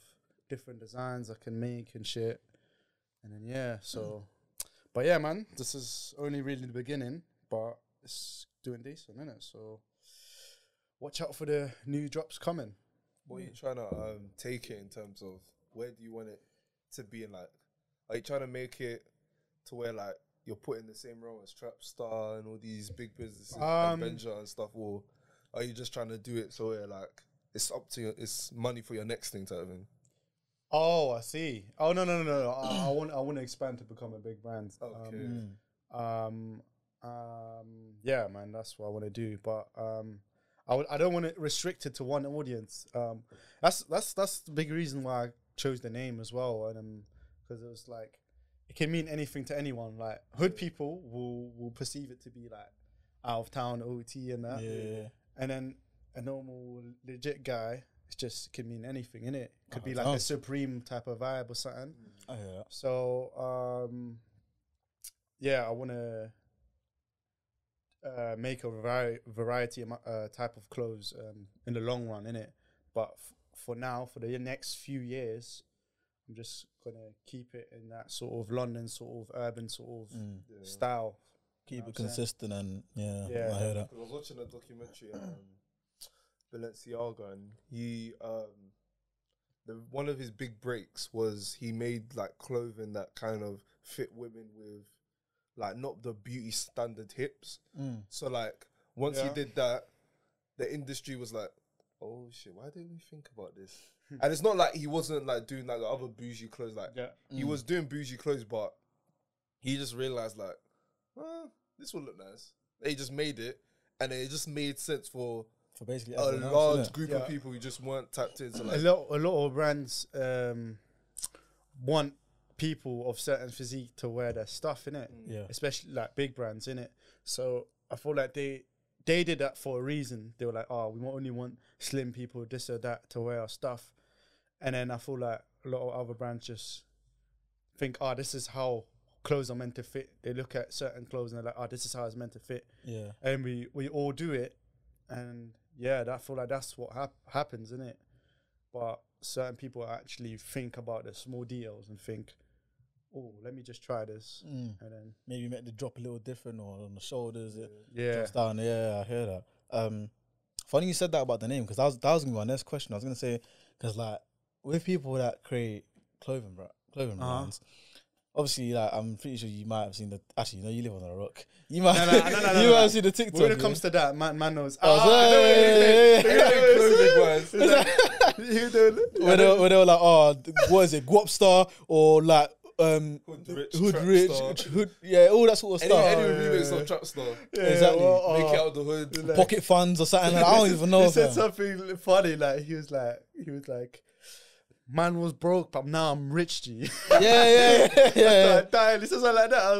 Speaker 3: different designs I can make and shit. And then, yeah, so, but yeah, man, this is only really the beginning, but it's doing decent, innit? So watch out for the new drops coming.
Speaker 1: What are you trying to take it in terms of where do you want it to be in, like, are you trying to make it to where like you're put in the same role as Trapstar and all these big businesses and Benja and stuff, or are you just trying to do it so where like it's up to you, it's money for your next thing type of thing?
Speaker 3: Oh, I see. Oh no. I want to expand to become a big brand.
Speaker 1: Okay.
Speaker 3: Yeah, man, that's what I want to do. But I don't want it restricted to one audience. That's the big reason why I chose the name as well, and because it was like it can mean anything to anyone. Like hood people will perceive it to be like out of town OT and that.
Speaker 2: Yeah.
Speaker 3: And then a normal legit guy, it just can mean anything, innit? Could be like a Supreme type of vibe or something.
Speaker 2: I hear that.
Speaker 3: So yeah, I want to make a variety of type of clothes in the long run, innit? But for now, for the next few years, I'm just gonna keep it in that sort of London, sort of urban, sort of style.
Speaker 2: Keep it consistent and I hear that.
Speaker 1: I was watching a documentary on Balenciaga, and he one of his big breaks was he made like clothing that kind of fit women with like not the beauty standard hips. So like once he did that, the industry was like, oh shit, why didn't we think about this? And it's not like he wasn't like doing like the other bougie clothes. Like he was doing bougie clothes, but he just realized like, this will look nice. He just made it, and it just made sense for
Speaker 2: basically
Speaker 1: a large group of people who just weren't tapped into like
Speaker 3: a lot of brands want people of certain physique to wear their stuff, innit?
Speaker 2: Yeah.
Speaker 3: Especially like big brands, innit? So I feel like they did that for a reason. They were like, oh, we only want slim people, this or that, to wear our stuff. And then I feel like a lot of other brands just think, oh, this is how clothes are meant to fit. They look at certain clothes and they're like, oh, this is how it's meant to fit.
Speaker 2: Yeah.
Speaker 3: And we all do it. And yeah, I feel like that's what happens, innit? But certain people actually think about the small details and think, oh, let me just try this. And then
Speaker 2: maybe make the drop a little different or on the shoulders.
Speaker 3: Yeah.
Speaker 2: Drops down. Yeah, I hear that. Funny you said that about the name, because that was going to be my next question. I was going to say, because like with people that create clothing brands, obviously, like I'm pretty sure you might have seen the. Actually, you live on a rock. You might, you might have seen the TikTok.
Speaker 3: When it comes to that, man knows.
Speaker 2: When they were like, oh, what is it, Guapstar or like Hood Rich, all that sort of stuff.
Speaker 1: Any remix of Trapstar,
Speaker 2: exactly.
Speaker 1: Make it out of the hood,
Speaker 3: like,
Speaker 2: pocket funds or something. Like, I don't even know.
Speaker 3: He said something funny, like he was like. Man was broke, but now I'm rich, G.
Speaker 2: Yeah.
Speaker 3: He said something like that. I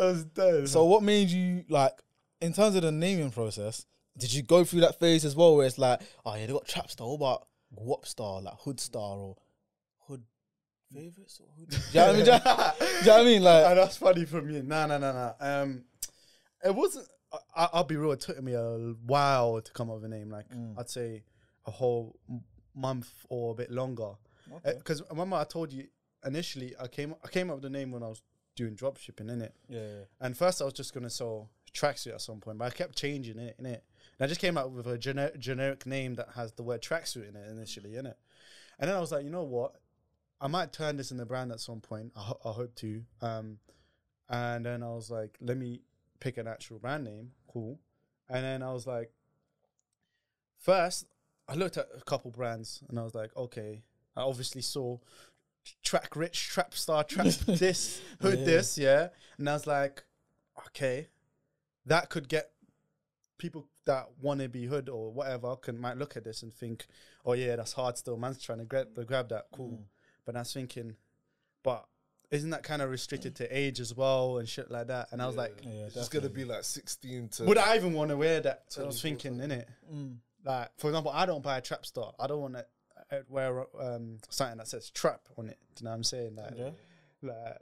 Speaker 3: was dying.
Speaker 2: So what made you, like, in terms of the naming process, did you go through that phase as well where it's like, oh yeah, they got Trapstar, what about Guapstar, like Hoodstar or Hood Favorites or Hood? Do you know what I mean? Like,
Speaker 3: that's funny from you. Nah. It wasn't, I'll be real, it took me a while to come up with a name. Like, I'd say a whole month or a bit longer. Because remember I told you initially I came up with the name when I was doing drop shipping, innit?
Speaker 2: Yeah.
Speaker 3: And first I was just gonna sell tracksuit at some point, but I kept changing it, innit? And I just came up with a generic name that has the word tracksuit in it initially, innit? And then I was like, you know what? I might turn this in the brand at some point. I hope to. And then I was like, let me pick an actual brand name. Cool. And then I was like, first I looked at a couple brands and I was like, okay. I obviously saw Track Rich, Trapstar, Trap this, Hood this, yeah. And I was like, okay, that could get people that want to be hood or whatever might look at this and think, oh yeah, that's hard still. Man's trying to grab that, cool. But I was thinking, but isn't that kind of restricted to age as well and shit like that? And I was like,
Speaker 1: it's just going to be like 16 to...
Speaker 3: Would I even want to wear that? So I was thinking, innit? Like, for example, I don't buy a Trapstar. I don't want to... wear something that says trap on it. Do you know what I'm saying? Like,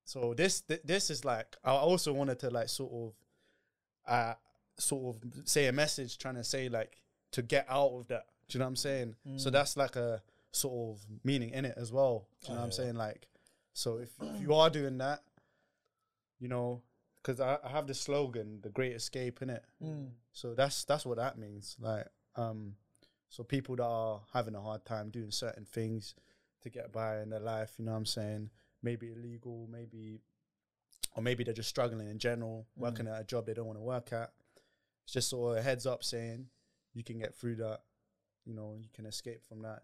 Speaker 3: so this is like, I also wanted to like sort of say a message trying to say like to get out of that. Do you know what I'm saying? So that's like a sort of meaning in it as well. Do you know what I'm saying? Like, so if you are doing that, you know, because I have this slogan, the great escape, in it. So that's what that means. Like, so people that are having a hard time doing certain things to get by in their life, you know what I'm saying? Maybe illegal, maybe they're just struggling in general, working at a job they don't want to work at. It's just sort of a heads up saying you can get through that, you know, you can escape from that.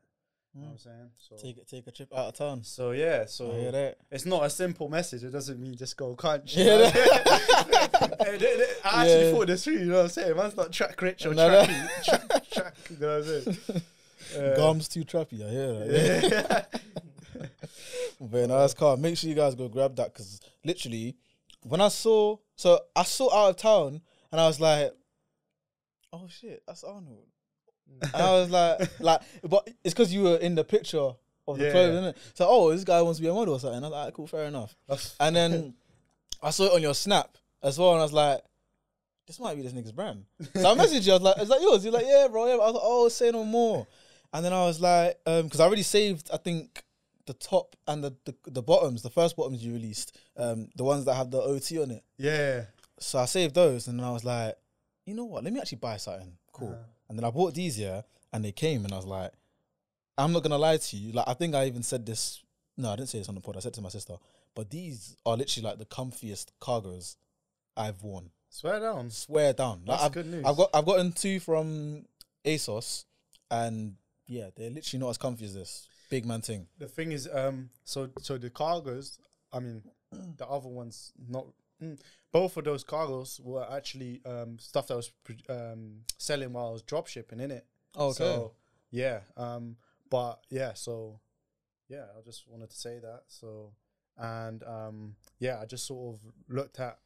Speaker 3: You know what I'm saying? So
Speaker 2: take a trip out of town.
Speaker 3: So yeah, so
Speaker 2: I hear that.
Speaker 3: it's not a simple message. It doesn't mean just go country.
Speaker 2: Yeah,
Speaker 3: I actually thought this through. You know what I'm saying? Man's not track rich or tracky. Track. You know what I'm saying?
Speaker 2: Gums too trappy. I hear that. Yeah. But no, that's calm. Make sure you guys go grab that, because literally, when I saw Out of Town, and I was like, oh shit, that's Arnold. And I was like, but it's because you were in the picture of the clothes, isn't it? So, oh, this guy wants to be a model or something. I was like, cool, fair enough. And then I saw it on your Snap as well, and I was like, this might be this nigga's brand. So I messaged you. I was like, is that yours? You're like, yeah, bro. Yeah. I was like, oh, say no more. And then I was like, because I already saved, I think, the top and the bottoms, the first bottoms you released, the ones that have the OT on it.
Speaker 3: Yeah.
Speaker 2: So I saved those, and then I was like, you know what? Let me actually buy something. Cool. And then I bought these, and they came, and I was like, I'm not gonna lie to you. Like, I think I even said this. No, I didn't say this on the pod. I said to my sister, but these are literally like the comfiest cargos I've worn.
Speaker 3: Swear down.
Speaker 2: Like,
Speaker 3: That's good news.
Speaker 2: I've gotten 2 from ASOS, and yeah, they're literally not as comfy as this. Big man thing.
Speaker 3: The thing is, so the cargos, I mean, the other ones not. Both of those cargos were actually stuff that was selling while I was drop shipping, innit?
Speaker 2: Oh, okay.
Speaker 3: So, yeah. But yeah, so yeah, I just wanted to say that. So, and yeah, I just sort of looked at,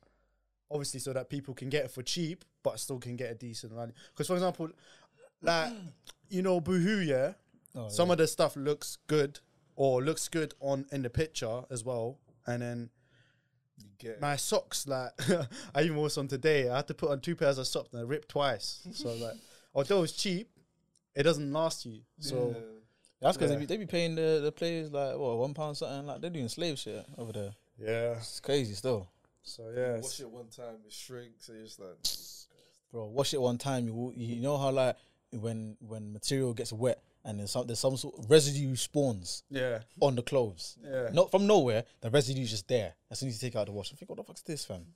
Speaker 3: obviously, so that people can get it for cheap, but still can get a decent value. Because, for example, like, you know, Boohoo, yeah? Some of the stuff looks good, or looks good in the picture as well. And then my socks, like, I even wore some today. I had to put on 2 pairs of socks and I ripped twice. So, like, although it's cheap, it doesn't last you. So
Speaker 2: that's because they be paying the players like, what, £1 something. Like, they're doing slave shit over there.
Speaker 3: Yeah,
Speaker 2: it's crazy still.
Speaker 3: So yeah,
Speaker 1: wash it one time, it shrinks. So you're just like,
Speaker 2: bro, wash it one time. You know how like when material gets wet and there's some sort of residue spawns. On the clothes. Not from nowhere. The residue's just there. As soon as you take it out the wash, I think, what the fuck's this, fam?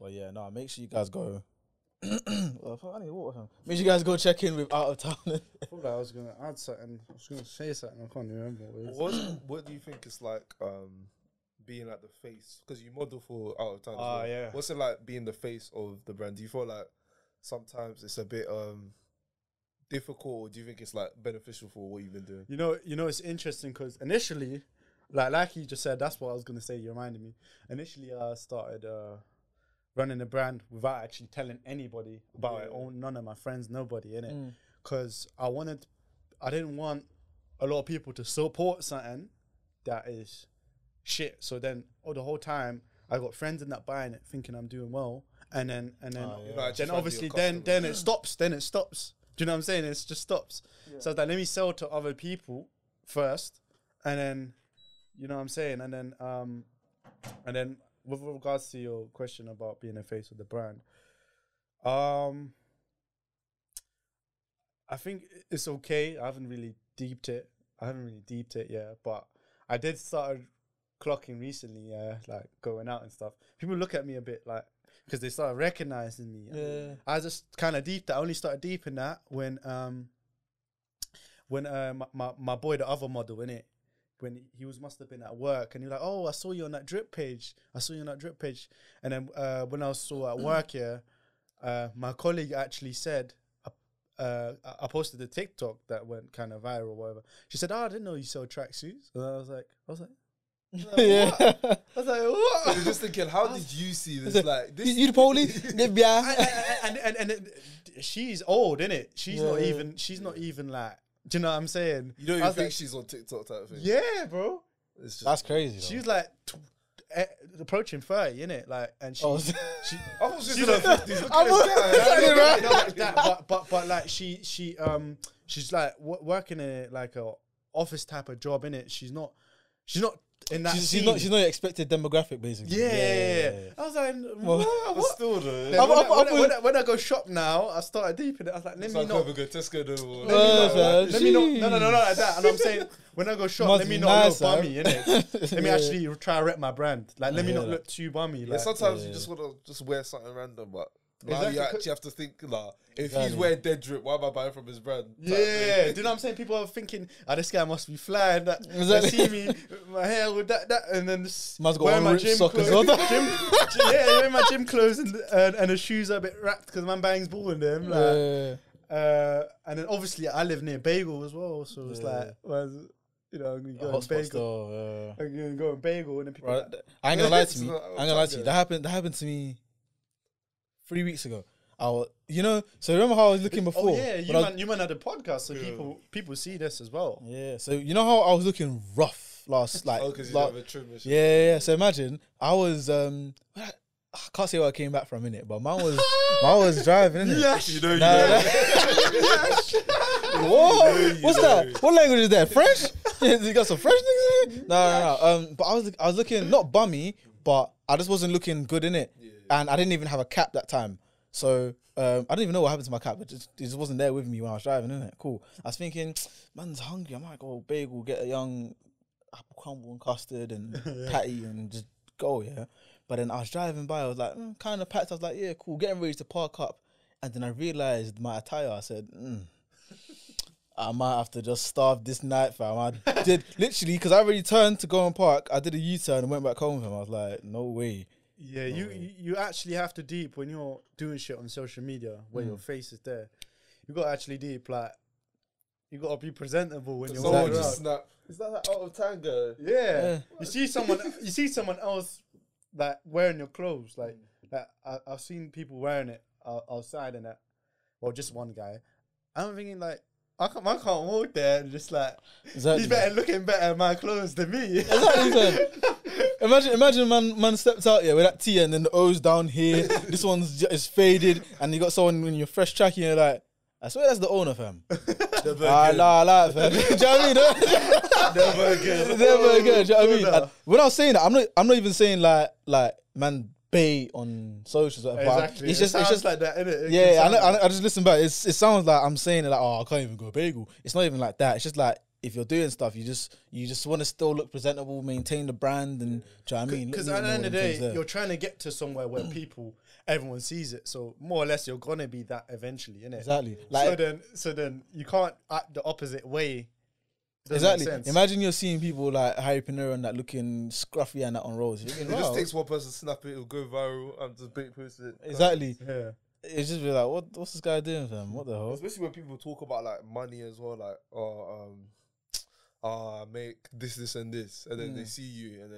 Speaker 2: But yeah, no. Make sure you guys go. Well, I need water, fam. Make sure you guys go check in with Out of Town.
Speaker 3: I thought I was gonna add something. I was gonna say something. I can't remember what it is.
Speaker 1: what do you think it's like being like the face? Because you model for Out of Town.
Speaker 3: Yeah.
Speaker 1: What's it like being the face of the brand? Do you feel like sometimes it's a bit difficult, or do you think it's like beneficial for what you've been doing?
Speaker 3: You know, it's interesting because initially, like you just said, that's what I was gonna say. You reminded me. Initially, I started running the brand without actually telling anybody about it. None of my friends, nobody in it, because I didn't want a lot of people to support something that is shit. So then, the whole time I got friends in that buying it, thinking I'm doing well, and then obviously then it stops. Then it stops. Do you know what I'm saying? It just stops. Yeah. So I was like, let me sell to other people first, and then, you know what I'm saying? And then with regards to your question about being a face of the brand, I think it's okay. I haven't really deeped it yet, but I did start clocking recently, like going out and stuff. People look at me a bit like, because they started recognizing me.
Speaker 2: Yeah.
Speaker 3: I just kind of deeped that. I only started deeping that when my boy, the other model, innit, when he must have been at work, and he was like, oh, I saw you on that drip page. And then when I was at work here, my colleague actually said, I posted a TikTok that went kind of viral or whatever. She said, oh, I didn't know you sold tracksuits. And I was like,
Speaker 2: yeah.
Speaker 3: I was like, what?
Speaker 1: I was just thinking, how did you see this? Like, this
Speaker 2: you the police?
Speaker 3: and she's old, innit? She's not even like Do you know what I'm saying?
Speaker 1: You don't
Speaker 3: I
Speaker 1: even
Speaker 3: was
Speaker 1: think
Speaker 3: like,
Speaker 1: she's on TikTok type of thing.
Speaker 3: yeah, bro.
Speaker 1: It's just,
Speaker 2: That's crazy.
Speaker 3: She
Speaker 2: Though.
Speaker 3: was like approaching 30, innit? Like, and she,
Speaker 2: Oh,
Speaker 3: she
Speaker 1: I was just
Speaker 3: She's
Speaker 1: in her
Speaker 3: a-
Speaker 1: 50s. Look
Speaker 2: I'm
Speaker 1: at this guy.
Speaker 3: not like that, but like she's like working in like a office type of job, innit? She's not in that.
Speaker 2: She's
Speaker 3: scene.
Speaker 2: not your expected demographic, basically.
Speaker 3: Yeah. I was like, what?
Speaker 1: But still, though.
Speaker 3: Then when I go shop now, I started deep in it. I was like, let
Speaker 1: It's
Speaker 3: me
Speaker 1: like
Speaker 3: not.
Speaker 1: over go Tesco though.
Speaker 3: Let me not. No, like that. And I'm saying, when I go shop,
Speaker 2: Must
Speaker 3: let me
Speaker 2: be
Speaker 3: not
Speaker 2: nice,
Speaker 3: look bummy, innit? Let me
Speaker 2: Yeah.
Speaker 3: actually try to rep my brand. Like, let me
Speaker 2: Yeah,
Speaker 3: not
Speaker 2: like-
Speaker 3: look too bummy.
Speaker 1: Yeah,
Speaker 3: Like,
Speaker 1: sometimes
Speaker 2: Yeah.
Speaker 1: you just want to just wear something random, but now
Speaker 3: Exactly,
Speaker 1: you actually have to think, like, if he's
Speaker 2: Exactly.
Speaker 1: wearing dead drip, why am I buying from his brand?
Speaker 3: yeah, do you know what I'm saying? People are thinking, this guy must be flying. That they
Speaker 2: Exactly.
Speaker 3: see me, with my hair with that, and then just
Speaker 2: Man's got
Speaker 3: wearing
Speaker 2: one
Speaker 3: my
Speaker 2: ripped
Speaker 3: gym
Speaker 2: sock as
Speaker 3: clothes.
Speaker 2: well.
Speaker 3: Wearing my gym clothes and the shoes are a bit wrapped because man bangs ball in them. Like,
Speaker 2: Yeah.
Speaker 3: and then obviously I live near Bagel as well, so it's
Speaker 2: Yeah.
Speaker 3: like, well, you know, I'm gonna go in
Speaker 2: Hotspot
Speaker 3: Bagel.
Speaker 2: still.
Speaker 3: I'm gonna go in Bagel, and then people.
Speaker 2: Right.
Speaker 3: Like,
Speaker 2: I ain't gonna lie to
Speaker 1: It's
Speaker 2: me.
Speaker 1: not-
Speaker 2: I ain't gonna lie to you. That happened to me 3 weeks ago. So remember how I was looking before?
Speaker 3: oh yeah,
Speaker 2: When I was-
Speaker 3: you man had a podcast, so
Speaker 1: Yeah.
Speaker 3: people see this as well.
Speaker 2: Yeah. So you know how I was looking rough last, like,
Speaker 1: Oh, because you
Speaker 2: la-
Speaker 1: have a trim and shit.
Speaker 2: yeah. So imagine I was I can't say where I came back from in it, but mine was driving in it.
Speaker 3: Yes,
Speaker 1: You know, you
Speaker 2: Nah,
Speaker 1: know.
Speaker 2: What? What's
Speaker 1: you
Speaker 2: that?
Speaker 1: know.
Speaker 2: What language is that? French? You got some French niggas in it? No. But I was looking not bummy, but I just wasn't looking good in it, and I didn't even have a cap that time. So I didn't even know what happened to my cap. It just wasn't there with me when I was driving, innit? Cool. I was thinking, man's hungry. I might go bagel, get a young apple crumble and custard and patty and just go, yeah. But then I was driving by. I was like, kind of packed. I was like, yeah, cool. Getting ready to park up, and then I realized my attire. I said, I might have to just starve this night, fam. I did literally because I already turned to go and park. I did a U-turn and went back home, fam. I was like, no way.
Speaker 3: Yeah, you actually have to deep when you're doing shit on social media where your face is there. You got to actually deep, like, you got to be presentable when you're
Speaker 1: Someone
Speaker 3: walking
Speaker 1: just
Speaker 3: around.
Speaker 1: snap. Is that like out of tango?
Speaker 3: Yeah. You see someone else like wearing your clothes. Like I've seen people wearing it outside and that. Well, just one guy. I'm thinking like, I can't walk there and just like,
Speaker 2: Exactly.
Speaker 3: he's better looking better in my clothes than me.
Speaker 2: Exactly, fam. Imagine man steps out here with that T and then the O's down here. This one's is faded, and you got someone in your fresh trackie and you're like, I swear that's the owner, fam.
Speaker 1: Never
Speaker 2: Nah,
Speaker 1: again.
Speaker 2: fam. Do you know what I mean?
Speaker 1: Never again.
Speaker 2: Never again. Do you know what I mean?
Speaker 3: Owner.
Speaker 2: And when I was saying that, I'm not even saying like man bait on socials. Or whatever.
Speaker 3: Exactly.
Speaker 2: It's just
Speaker 3: like that, innit?
Speaker 2: yeah. I just listen back. It sounds like I'm saying it like, oh, I can't even go bagel. It's not even like that. It's just like if you're doing stuff, you just want to still look presentable, maintain the brand, and do you know what I mean?
Speaker 3: Because
Speaker 2: Let
Speaker 3: at
Speaker 2: me
Speaker 3: the
Speaker 2: know
Speaker 3: end of the
Speaker 2: when things
Speaker 3: day,
Speaker 2: there.
Speaker 3: you're trying to get to somewhere where everyone sees it. So more or less, you're gonna be that eventually, innit?
Speaker 2: Exactly. Like
Speaker 3: So then you can't act the opposite way. Doesn't make
Speaker 2: exactly.
Speaker 3: sense.
Speaker 2: Imagine you're seeing people like Harry Pinero and that looking scruffy and that on roads. You're thinking,
Speaker 1: It just
Speaker 2: wow.
Speaker 1: takes one person to snap it, it'll go viral, and just bait post it.
Speaker 2: Exactly.
Speaker 3: Yeah.
Speaker 2: It's just be like, what's this guy doing, fam? What the hell?
Speaker 1: Especially when people talk about like money as well, like I make this and this, and then they see you, and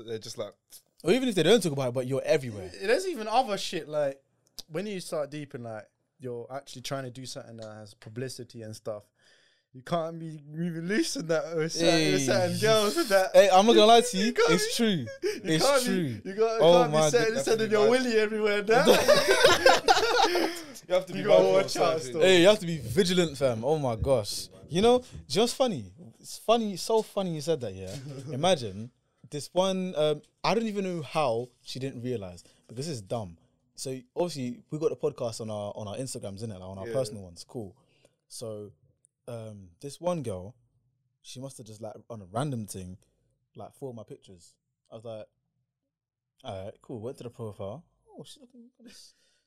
Speaker 1: they're just like,
Speaker 2: Or even if they don't talk about it, but you're everywhere.
Speaker 3: There's even other shit like when you start deep in like you're actually trying to do something that has publicity and stuff. You can't be moving loose in that with certain girls with that.
Speaker 2: Hey, I'm not gonna lie to you.
Speaker 3: can't
Speaker 2: It's true.
Speaker 3: You
Speaker 2: It's
Speaker 3: can't
Speaker 2: true.
Speaker 3: Be, you got,
Speaker 2: Oh
Speaker 3: can't
Speaker 2: my
Speaker 3: be
Speaker 2: goodness.
Speaker 3: sending your willy everywhere now.
Speaker 1: you have to be
Speaker 3: You gotta
Speaker 1: mindful of
Speaker 3: watch out
Speaker 1: certain
Speaker 3: still.
Speaker 1: things.
Speaker 2: Hey, you have to be vigilant, fam. Oh my gosh. You know, just funny. It's funny. So funny you said that. Yeah. Imagine this one. I don't even know how she didn't realize because this is dumb. So obviously we got the podcast on our Instagrams, innit? Like on our personal ones. Cool. So this one girl, she must have just like on a random thing, like 4 of my pictures. I was like, all right, cool. Went to the profile. Oh, she's looking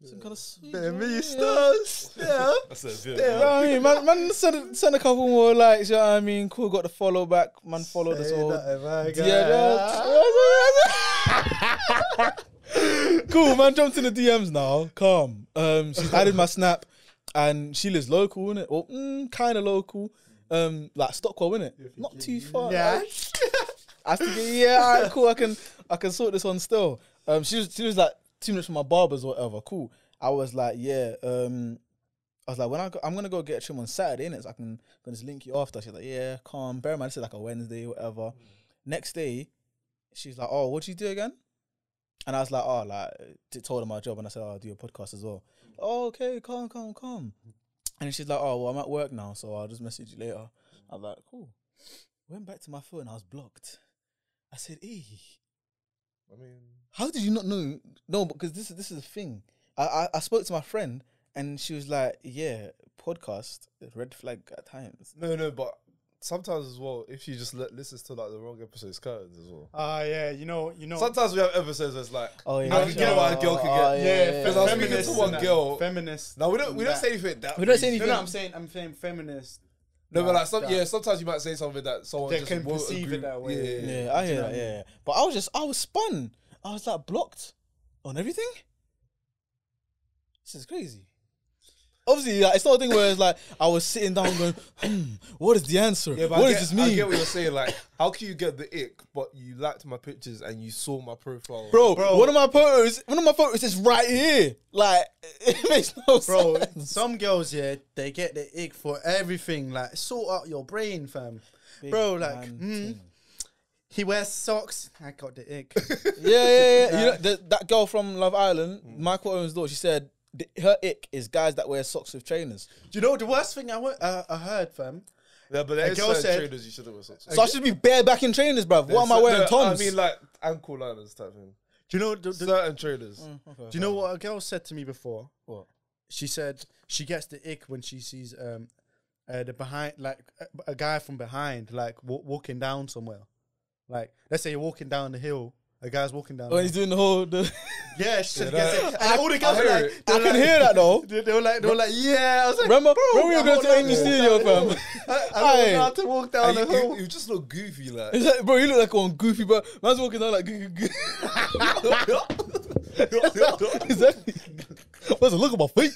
Speaker 2: some kind of sweet.
Speaker 3: Me stars. Yeah.
Speaker 1: That's it.
Speaker 2: You know what I mean? Man send a couple more likes, you know what I mean? Cool, got the follow back. Man followed us all. Cool, man jumped in the DMs now. Calm. She's added my snap and she lives local, innit? Or kind of local. Like Stockwell, innit? Not too far.
Speaker 3: Yeah.
Speaker 2: I was thinking, yeah, all right, cool. I can sort this one still. She was like 2 minutes from my barbers or whatever. Cool. I was like, yeah. I was like, I'm gonna go get a trim on Saturday, innit? So I can just link you after. She's like, yeah, calm. Bear in mind, this is like a Wednesday, whatever. Next day, she's like, oh, what'd you do again? And I was like, oh, like, told her my job, and I said, oh, I'll do a podcast as well. Oh, okay, calm. And she's like, oh, well, I'm at work now, so I'll just message you later. I was like, cool. Went back to my phone, I was blocked. I said, I mean, how did you not know? No, because this is the thing. I spoke to my friend, and she was like, yeah, podcast, red flag at times.
Speaker 1: No, but sometimes as well, if you just listens to like the wrong episodes, curtains as well.
Speaker 3: Yeah, you know.
Speaker 1: Sometimes we have episodes that's like,
Speaker 2: oh yeah,
Speaker 1: I can get what a girl can get.
Speaker 3: Yeah,
Speaker 1: because I was speaking to one girl.
Speaker 3: Feminist.
Speaker 1: No, we don't say anything.
Speaker 2: We don't say anything.
Speaker 3: No, I'm saying feminist.
Speaker 1: No, but like sometimes you might say something that someone
Speaker 3: they
Speaker 1: just
Speaker 3: can
Speaker 1: won't
Speaker 3: perceive
Speaker 1: agree.
Speaker 3: it that way.
Speaker 2: Yeah, I hear that. Yeah, but I was spun. I was like blocked on everything. This is crazy. Obviously, like, it's not a thing where it's like I was sitting down going, what is the answer?
Speaker 1: Yeah, but
Speaker 2: what does this mean?
Speaker 1: I get what you're saying. Like, how can you get the ick, but you liked my pictures and you saw my profile?
Speaker 2: Bro, one of my photos is right here. Like, it makes no sense.
Speaker 3: Some girls, they get the ick for everything. Like, sort out your brain, fam.
Speaker 2: Big
Speaker 3: Bro, like,
Speaker 2: man
Speaker 3: he wears socks. I got the ick.
Speaker 2: Yeah. You know, that girl from Love Island, Michael Owen's daughter, she said her ick is guys that wear socks with trainers.
Speaker 3: Do you know the worst thing I heard, fam?
Speaker 1: Yeah, but there
Speaker 3: A
Speaker 1: is
Speaker 3: girl
Speaker 1: certain
Speaker 3: said-
Speaker 1: trainers you shouldn't wear socks.
Speaker 2: So I should be bareback in trainers, bruv. What am I wearing, Toms?
Speaker 1: I mean, like ankle liners type thing.
Speaker 3: Do you know
Speaker 1: Certain trainers.
Speaker 2: Okay.
Speaker 3: Do you know what a girl said to me before?
Speaker 2: What?
Speaker 3: She said she gets the ick when she sees the behind, like a guy from behind, like walking down somewhere. Like, let's say you're walking down the hill, a guy's walking down.
Speaker 2: When he's doing the whole...
Speaker 3: Yeah, she said,
Speaker 1: Yeah,
Speaker 3: gets it. And all the girls were like,
Speaker 2: I can hear that, though.
Speaker 3: they were like, yeah. I was like,
Speaker 2: Remember
Speaker 3: bro,
Speaker 2: we were going to Amy Studio, fam?
Speaker 3: I don't know how to walk down the
Speaker 1: And
Speaker 3: hill.
Speaker 1: you just look goofy, like.
Speaker 2: It's like, bro, you look like one goofy, bro. Man's walking down like... Exactly. What's the look at my feet?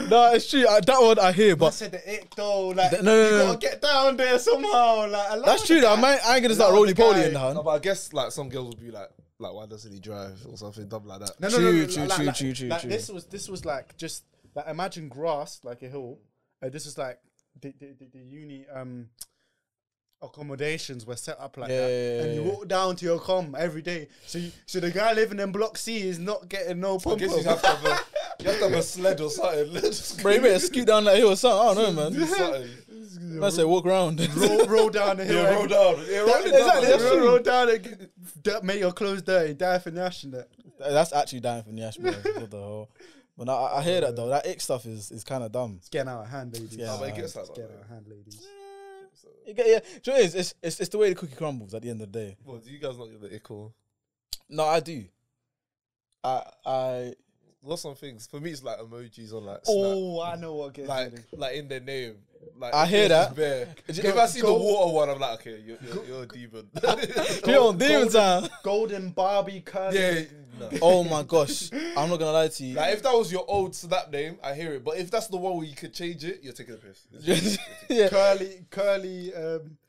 Speaker 2: Nah, it's true. That one I hear,
Speaker 3: I
Speaker 2: but
Speaker 3: said the ick though, like
Speaker 2: No.
Speaker 3: you gotta get down there somehow. Like, I love
Speaker 2: that's true.
Speaker 3: the
Speaker 2: Though.
Speaker 3: guy.
Speaker 2: I ain't gonna start
Speaker 3: Love
Speaker 2: roly
Speaker 3: the
Speaker 2: poly
Speaker 3: guy.
Speaker 2: in the hand.
Speaker 1: No, but I guess like some girls would be like, why doesn't he drive or something dumb like that?
Speaker 3: No,
Speaker 2: True.
Speaker 3: Like, this was like just like imagine grass like a hill. This is like the uni accommodations were set up like that, and you walk down to your every day. So the guy living in Block C is not getting no
Speaker 1: I
Speaker 3: pump.
Speaker 1: guess you have to have a sled or something.
Speaker 2: Bro, you better scoot down that hill or something. I don't know, man.
Speaker 1: Something.
Speaker 2: I say walk around.
Speaker 3: roll down the hill.
Speaker 1: Yeah, roll down. Yeah, roll it
Speaker 2: Exactly,
Speaker 1: down.
Speaker 2: that's true.
Speaker 3: roll down and make your clothes dirty. Die for Nash and that.
Speaker 2: That's actually dying for Nyash, bro. What the hell? But I hear that though. That ick stuff is kind of dumb.
Speaker 3: It's getting out of hand, ladies.
Speaker 2: Yeah,
Speaker 1: But it gets like
Speaker 3: It's
Speaker 1: that.
Speaker 3: getting out of hand, ladies.
Speaker 2: Yeah, do you know what it is? It's the way the cookie crumbles at the end of the day.
Speaker 1: Well, do you guys not get the ick or?
Speaker 2: No, I do. I
Speaker 1: Lots of things. For me, it's like emojis on like Snap.
Speaker 3: Oh, I know what gets me.
Speaker 1: Like in their name. Like
Speaker 2: I hear that.
Speaker 1: If I see the water one, I'm like, okay, you're a demon.
Speaker 2: you're on demon time.
Speaker 3: Golden Barbie curly.
Speaker 1: Yeah. No.
Speaker 2: Oh my gosh, I'm not gonna lie to you.
Speaker 1: Like if that was your old Snap name, I hear it. But if that's the one where you could change it, you're taking a piss.
Speaker 2: Yeah,
Speaker 3: Curly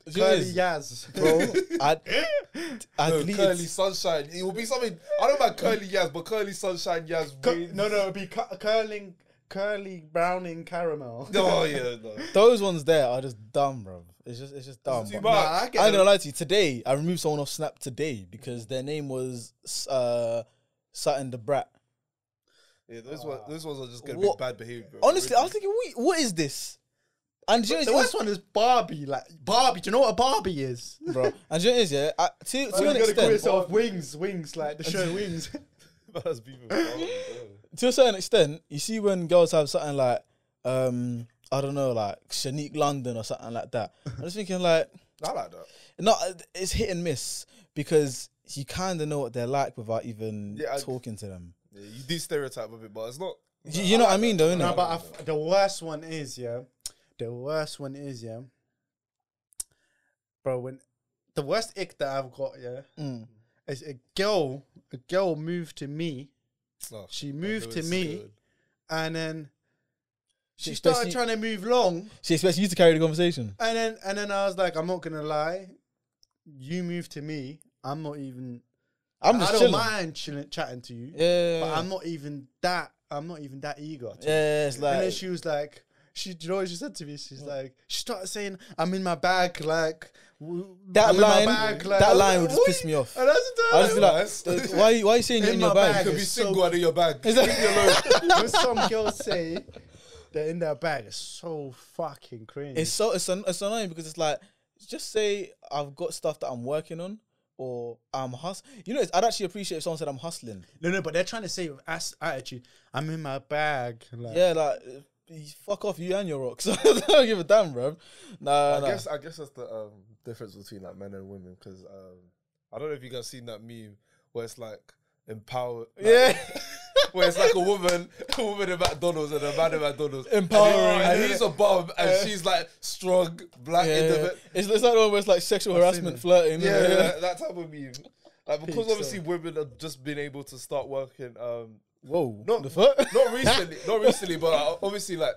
Speaker 3: Yaz.
Speaker 2: bro. I
Speaker 1: No,
Speaker 2: deleted.
Speaker 1: Curly Sunshine. It will be something. I don't know about Curly Yaz, but Curly Sunshine Yaz.
Speaker 3: No, it'd be curly browning caramel.
Speaker 1: Oh yeah, no.
Speaker 2: Those ones there are just dumb, bro. It's just dumb.
Speaker 1: too
Speaker 2: But
Speaker 1: much.
Speaker 3: I
Speaker 2: I ain't gonna lie to you. Today, I removed someone off Snap today because their name was Sutton the Brat.
Speaker 1: Yeah, those ones are just gonna
Speaker 2: What?
Speaker 1: be bad behavior. Bro.
Speaker 2: Honestly, I was thinking, wait, what is this? And do you know
Speaker 3: The
Speaker 2: what it
Speaker 3: worst one is Barbie. Like Barbie. Do you know what a Barbie is?
Speaker 2: is, bro? And do you know what it is, yeah? To
Speaker 3: You
Speaker 2: an
Speaker 3: gotta call
Speaker 2: extent,
Speaker 3: yourself Wings, like the show Wings.
Speaker 1: That's beefing with Barbie,
Speaker 2: to a certain extent, you see when girls have something like, I don't know, like Shanique London or something like that. I'm just thinking like,
Speaker 1: bro. I like that.
Speaker 2: no, it's hit and miss because you kind of know what they're like without even
Speaker 1: Yeah,
Speaker 2: talking to them.
Speaker 1: Yeah, you do stereotype of it, but it's not.
Speaker 2: You know what I mean, though, innit?
Speaker 3: No, but the worst one is, bro. When the worst ick that I've got, is a girl moved to me.
Speaker 1: Oh,
Speaker 3: She
Speaker 1: I
Speaker 3: moved
Speaker 1: know
Speaker 3: to
Speaker 1: it's
Speaker 3: me,
Speaker 1: good.
Speaker 3: and then she
Speaker 2: expects
Speaker 3: started
Speaker 2: you-
Speaker 3: trying to move long,
Speaker 2: She expects you to carry the conversation.
Speaker 3: and then I was like, I'm not gonna lie, you moved to me. I'm not even.
Speaker 2: I'm just
Speaker 3: I don't
Speaker 2: chilling.
Speaker 3: mind chatting to you,
Speaker 2: Yeah,
Speaker 3: but I'm not even that I'm not even that eager.
Speaker 2: Yeah, it's
Speaker 3: And then
Speaker 2: like
Speaker 3: she was like, you know what she said to me? She's like, she started saying, "I'm in my bag," like
Speaker 2: that
Speaker 3: I'm in my
Speaker 2: line.
Speaker 3: bag, like,
Speaker 2: That line would just
Speaker 3: what?
Speaker 2: piss me off.
Speaker 3: And that's
Speaker 2: I just be like, why are you saying you're in your
Speaker 3: my
Speaker 2: bag?
Speaker 3: bag.
Speaker 1: You could be
Speaker 3: It's
Speaker 1: single
Speaker 3: so-
Speaker 1: and in your bag.
Speaker 3: When some girls say they're in their bag, it's so fucking crazy.
Speaker 2: It's annoying because it's like, just say I've got stuff that I'm working on or I'm hustling. You know, I'd actually appreciate if someone said I'm hustling.
Speaker 3: No, but they're trying to say with attitude, "I'm in my bag." Like,
Speaker 2: Yeah, like fuck off you and your rocks. I don't give a damn, bro.
Speaker 1: I guess that's the difference between like men and women because I don't know if you guys seen that meme where it's like empowered. Like,
Speaker 2: Yeah.
Speaker 1: where it's like a woman in McDonald's and a man in McDonald's.
Speaker 2: Empowering.
Speaker 1: And he's a bum and she's like strong, black,
Speaker 2: Yeah.
Speaker 1: independent.
Speaker 2: It's like the one where it's like sexual harassment,
Speaker 3: it.
Speaker 2: flirting.
Speaker 1: Yeah,
Speaker 2: Yeah.
Speaker 1: that type of meme. Like because
Speaker 3: Peak,
Speaker 1: obviously women have just been able to start working.
Speaker 2: Whoa.
Speaker 1: Not
Speaker 2: The fuck?
Speaker 1: not recently, but obviously like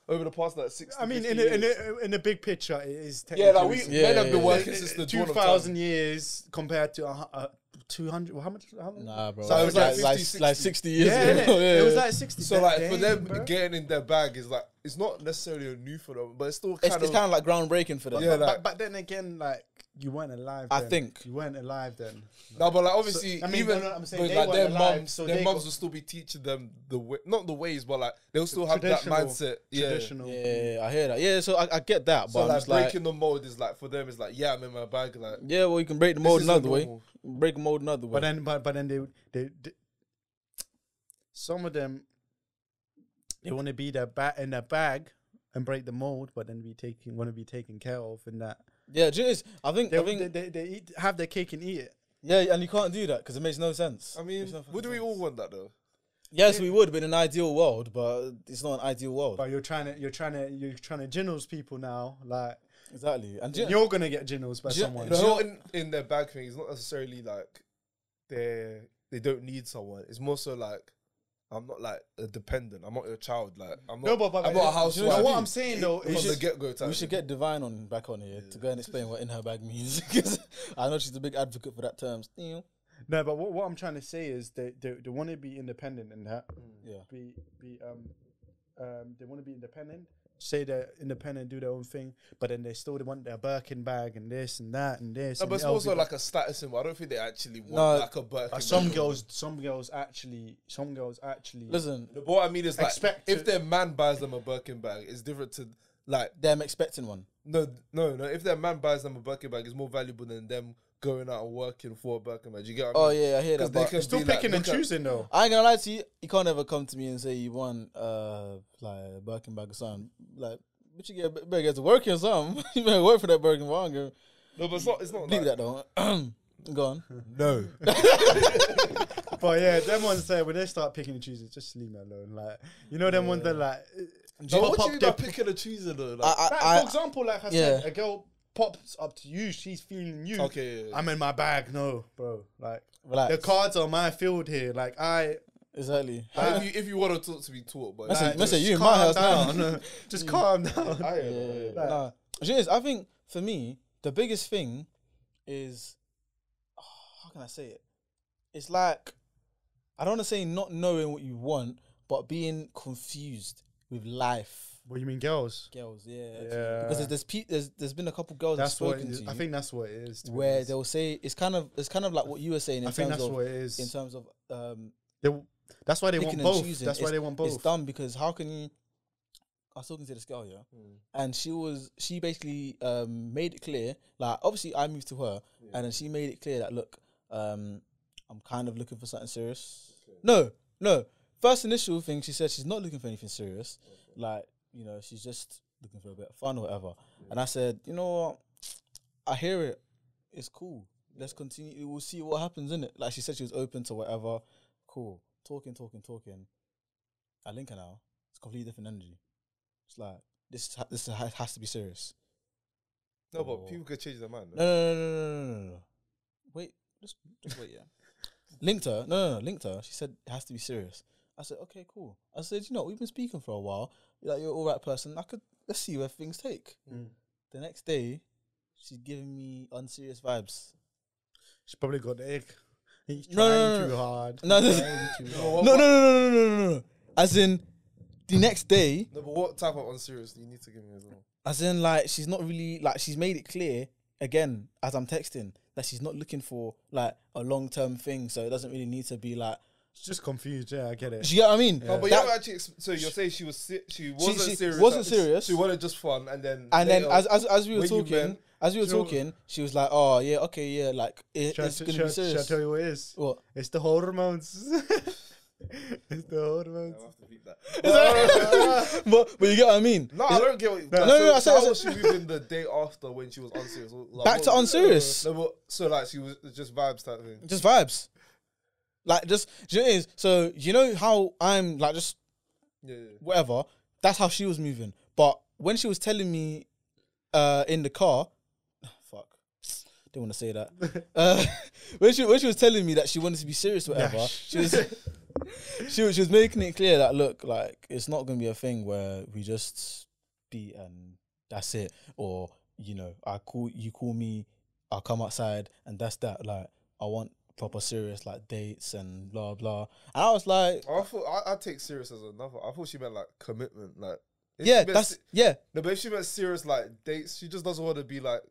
Speaker 1: over the past like 60.
Speaker 3: I mean,
Speaker 1: 50 years.
Speaker 3: in the big picture, it is
Speaker 1: Yeah,
Speaker 3: technically
Speaker 1: like
Speaker 3: recent.
Speaker 2: Yeah,
Speaker 1: men have been
Speaker 2: yeah,
Speaker 1: working since the dawn of
Speaker 3: 2,000
Speaker 1: time.
Speaker 3: years compared to 200. How much?
Speaker 2: Nah, bro.
Speaker 1: So it was
Speaker 2: like,
Speaker 1: like 50,
Speaker 2: like
Speaker 1: 60.
Speaker 2: 60 years
Speaker 3: Yeah,
Speaker 2: ago.
Speaker 3: innit? It was like 60.
Speaker 1: So like for
Speaker 3: Damn,
Speaker 1: them
Speaker 3: bro.
Speaker 1: getting in their bag is like it's not necessarily a new for them, but it's still kind
Speaker 2: It's kind of like groundbreaking for them.
Speaker 1: Yeah, like-
Speaker 3: but then again, like you weren't alive.
Speaker 2: I
Speaker 3: then.
Speaker 2: think.
Speaker 3: you weren't alive then.
Speaker 1: no, but like obviously
Speaker 3: So, I mean,
Speaker 1: even
Speaker 3: no, I'm saying
Speaker 1: but,
Speaker 3: they
Speaker 1: like their
Speaker 3: weren't alive,
Speaker 1: mums,
Speaker 3: so
Speaker 1: their
Speaker 3: they
Speaker 1: mums
Speaker 3: got-
Speaker 1: will still be teaching them the way, not the ways, but like they'll still have that
Speaker 3: Traditional-
Speaker 1: mindset. Yeah.
Speaker 3: Traditional.
Speaker 2: Yeah, I hear that. Yeah, so I get that, but
Speaker 1: So
Speaker 2: I'm
Speaker 1: like
Speaker 2: just like,
Speaker 1: breaking the mold is like for them is like yeah I'm in my bag like
Speaker 2: yeah, well, you can break the
Speaker 1: this
Speaker 2: mold
Speaker 1: isn't
Speaker 2: another way.
Speaker 1: normal.
Speaker 2: Break the mold another way.
Speaker 3: But then they some of them they want to be in their bag and break the mold, but then want to be taken care of in that.
Speaker 2: Yeah, do you know what it is? I think
Speaker 3: They have their cake and eat it.
Speaker 2: yeah, and you can't do that because it makes no sense.
Speaker 1: I mean,
Speaker 2: Makes no fucking
Speaker 1: would we
Speaker 2: sense.
Speaker 1: all want that though?
Speaker 2: Yes, we would, but in an ideal world, but it's not an ideal world.
Speaker 3: But you're trying to ginnels people now. Like
Speaker 2: Exactly. And do you know-
Speaker 3: you're gonna get ginnels by
Speaker 2: Do you-
Speaker 3: someone.
Speaker 2: do
Speaker 1: It's
Speaker 2: you
Speaker 1: not in their bag thing. It's not necessarily like they don't need someone. It's more so like I'm not like a dependent. I'm not your child. Like I'm not.
Speaker 3: No, but
Speaker 1: I'm not a
Speaker 3: you
Speaker 1: housewife.
Speaker 3: know what I'm saying though.
Speaker 1: From
Speaker 3: It's
Speaker 1: the
Speaker 3: just,
Speaker 1: get go time.
Speaker 2: we should get Divine back on here to go and explain what in her bag means because I know she's a big advocate for that term. You know?
Speaker 3: no, but what I'm trying to say is they want to be independent in that.
Speaker 2: Yeah.
Speaker 3: They want to be independent. Say they're independent, do their own thing, but then they still want their Birkin bag and this and that and this.
Speaker 1: No,
Speaker 3: and
Speaker 1: but it's
Speaker 3: LV
Speaker 1: also
Speaker 3: bag.
Speaker 1: like a status symbol. I don't think they actually want
Speaker 2: No,
Speaker 1: like a Birkin.
Speaker 3: some girls actually.
Speaker 2: Listen,
Speaker 1: But what I mean is like
Speaker 3: Expect
Speaker 1: if
Speaker 3: to-
Speaker 1: their man buys them a Birkin bag, it's different to like
Speaker 2: them expecting one.
Speaker 1: no. If their man buys them a Birkin bag, it's more valuable than them going out and working for a Birkin bag. You get what I
Speaker 2: Oh
Speaker 1: mean?
Speaker 2: yeah, I hear
Speaker 1: 'Cause
Speaker 2: that.
Speaker 1: they
Speaker 2: But
Speaker 1: can
Speaker 3: Still
Speaker 1: be like,
Speaker 3: picking and
Speaker 1: look at-
Speaker 3: choosing though.
Speaker 2: I ain't gonna lie to you. You can't ever come to me and say you want like a Birkin bag or something. Like, but you better get to work or something. You better work for that Birkin bag.
Speaker 1: No, but it's not. It's not
Speaker 2: Leave
Speaker 1: like,
Speaker 2: that though. Go on.
Speaker 1: No.
Speaker 3: But yeah, them ones say when they start picking and choosing, just leave me alone. Like you know, them ones that like.
Speaker 1: No, what do
Speaker 3: pop-
Speaker 1: you mean
Speaker 3: they
Speaker 1: by picking and choosing though? Like,
Speaker 3: Like, for example, like I said,
Speaker 2: yeah.
Speaker 3: a girl pops up to you, she's feeling you.
Speaker 1: okay.
Speaker 3: I'm in my bag. No, bro. Like
Speaker 2: Relax.
Speaker 3: the cards are my field here. Like
Speaker 2: Exactly.
Speaker 1: If you want to talk to me, talk. But
Speaker 2: Listen,
Speaker 1: like,
Speaker 2: listen,
Speaker 3: just
Speaker 2: you in my
Speaker 3: calm
Speaker 2: house
Speaker 3: down.
Speaker 2: now.
Speaker 3: Just calm down.
Speaker 1: I
Speaker 2: Yeah,
Speaker 1: hear that.
Speaker 3: Like-
Speaker 2: nah. Do you know this? I think for me, the biggest thing is how can I say it? It's like I don't want to say not knowing what you want, but being confused with life.
Speaker 3: What do you mean, girls?
Speaker 2: Girls, yeah.
Speaker 3: Yeah.
Speaker 2: Because there's been a couple girls
Speaker 3: That's
Speaker 2: I've
Speaker 3: what
Speaker 2: spoken
Speaker 3: it
Speaker 2: to
Speaker 3: is.
Speaker 2: you
Speaker 3: I think that's what it is. to be
Speaker 2: where
Speaker 3: honest.
Speaker 2: they'll say it's kind of like what you were saying in
Speaker 3: I think
Speaker 2: terms
Speaker 3: that's
Speaker 2: of
Speaker 3: what it is.
Speaker 2: in terms of
Speaker 3: That's why they want
Speaker 2: picking and
Speaker 3: both.
Speaker 2: choosing.
Speaker 3: That's why they want
Speaker 2: It's
Speaker 3: both.
Speaker 2: dumb because how can you? I was talking to this girl, yeah, and she basically made it clear. Like, obviously, I moved to her, and then she made it clear that look, I'm kind of looking for something serious. No. First initial thing, she said she's not looking for anything serious. Like, you know, she's just looking for a bit of fun or whatever. And I said, you know what? I hear it. It's cool. Let's continue. We'll see what happens, innit? Like, she said she was open to whatever. Cool. Talking. I link her now. It's completely different energy. It's like this has to be serious.
Speaker 1: No, but people could change their mind.
Speaker 2: No. Wait, just wait. Yeah. Linked her. No. Linked her. She said it has to be serious. I said okay, cool. I said you know we've been speaking for a while. You're an all right person. Let's see where things take. The next day, she's giving me unserious vibes.
Speaker 3: She probably got the egg. He's
Speaker 2: No,
Speaker 3: trying
Speaker 2: no, no,
Speaker 3: too
Speaker 2: no.
Speaker 3: hard.
Speaker 2: No,
Speaker 3: He's
Speaker 2: no.
Speaker 3: trying too hard.
Speaker 2: No. as in the next day.
Speaker 1: No, but what type of unserious do you need to give me as well?
Speaker 2: As in, like, she's not really, like, she's made it clear, again, as I'm texting, that she's not looking for, like, a long-term thing, so it doesn't really need to be, like...
Speaker 3: She's just confused, yeah, I get it.
Speaker 2: Do you get what I mean?
Speaker 1: No, but you haven't actually... So you're saying she wasn't serious?
Speaker 2: Wasn't serious.
Speaker 1: She wanted just fun, and then...
Speaker 2: And then,
Speaker 1: later,
Speaker 2: as we were
Speaker 1: when you
Speaker 2: talking...
Speaker 1: met,
Speaker 2: As we were talking, she was like, "Oh yeah, okay, yeah, like it's gonna be
Speaker 3: Should I
Speaker 2: serious."
Speaker 3: tell you what it is?
Speaker 2: What?
Speaker 3: It's the hormones. It's the hormones.
Speaker 1: I'll have to beat that.
Speaker 2: But you get what I mean?
Speaker 1: No, I don't get what you...
Speaker 2: No, I said-
Speaker 1: how was she moving the day after when she was unserious? Like,
Speaker 2: Back to unserious.
Speaker 1: No, but, so, like, she was just vibes type thing.
Speaker 2: Just vibes. Like, just, do you know what it is? So, you know how I'm, like, just
Speaker 1: Yeah.
Speaker 2: whatever, that's how she was moving. But when she was telling me in the car, fuck, didn't want to say that. When she was telling me that she wanted to be serious or whatever, she was making it clear that, look, like, it's not going to be a thing where we just be and that's it. Or, you know, you call me, I'll come outside and that's that. Like, I want proper serious, like, dates and blah, blah. And I was like...
Speaker 1: I thought I take serious as another. I thought she meant, like, commitment. Like,
Speaker 2: yeah, that's... Yeah.
Speaker 1: No, but if she meant serious, like, dates, she just doesn't want to be, like,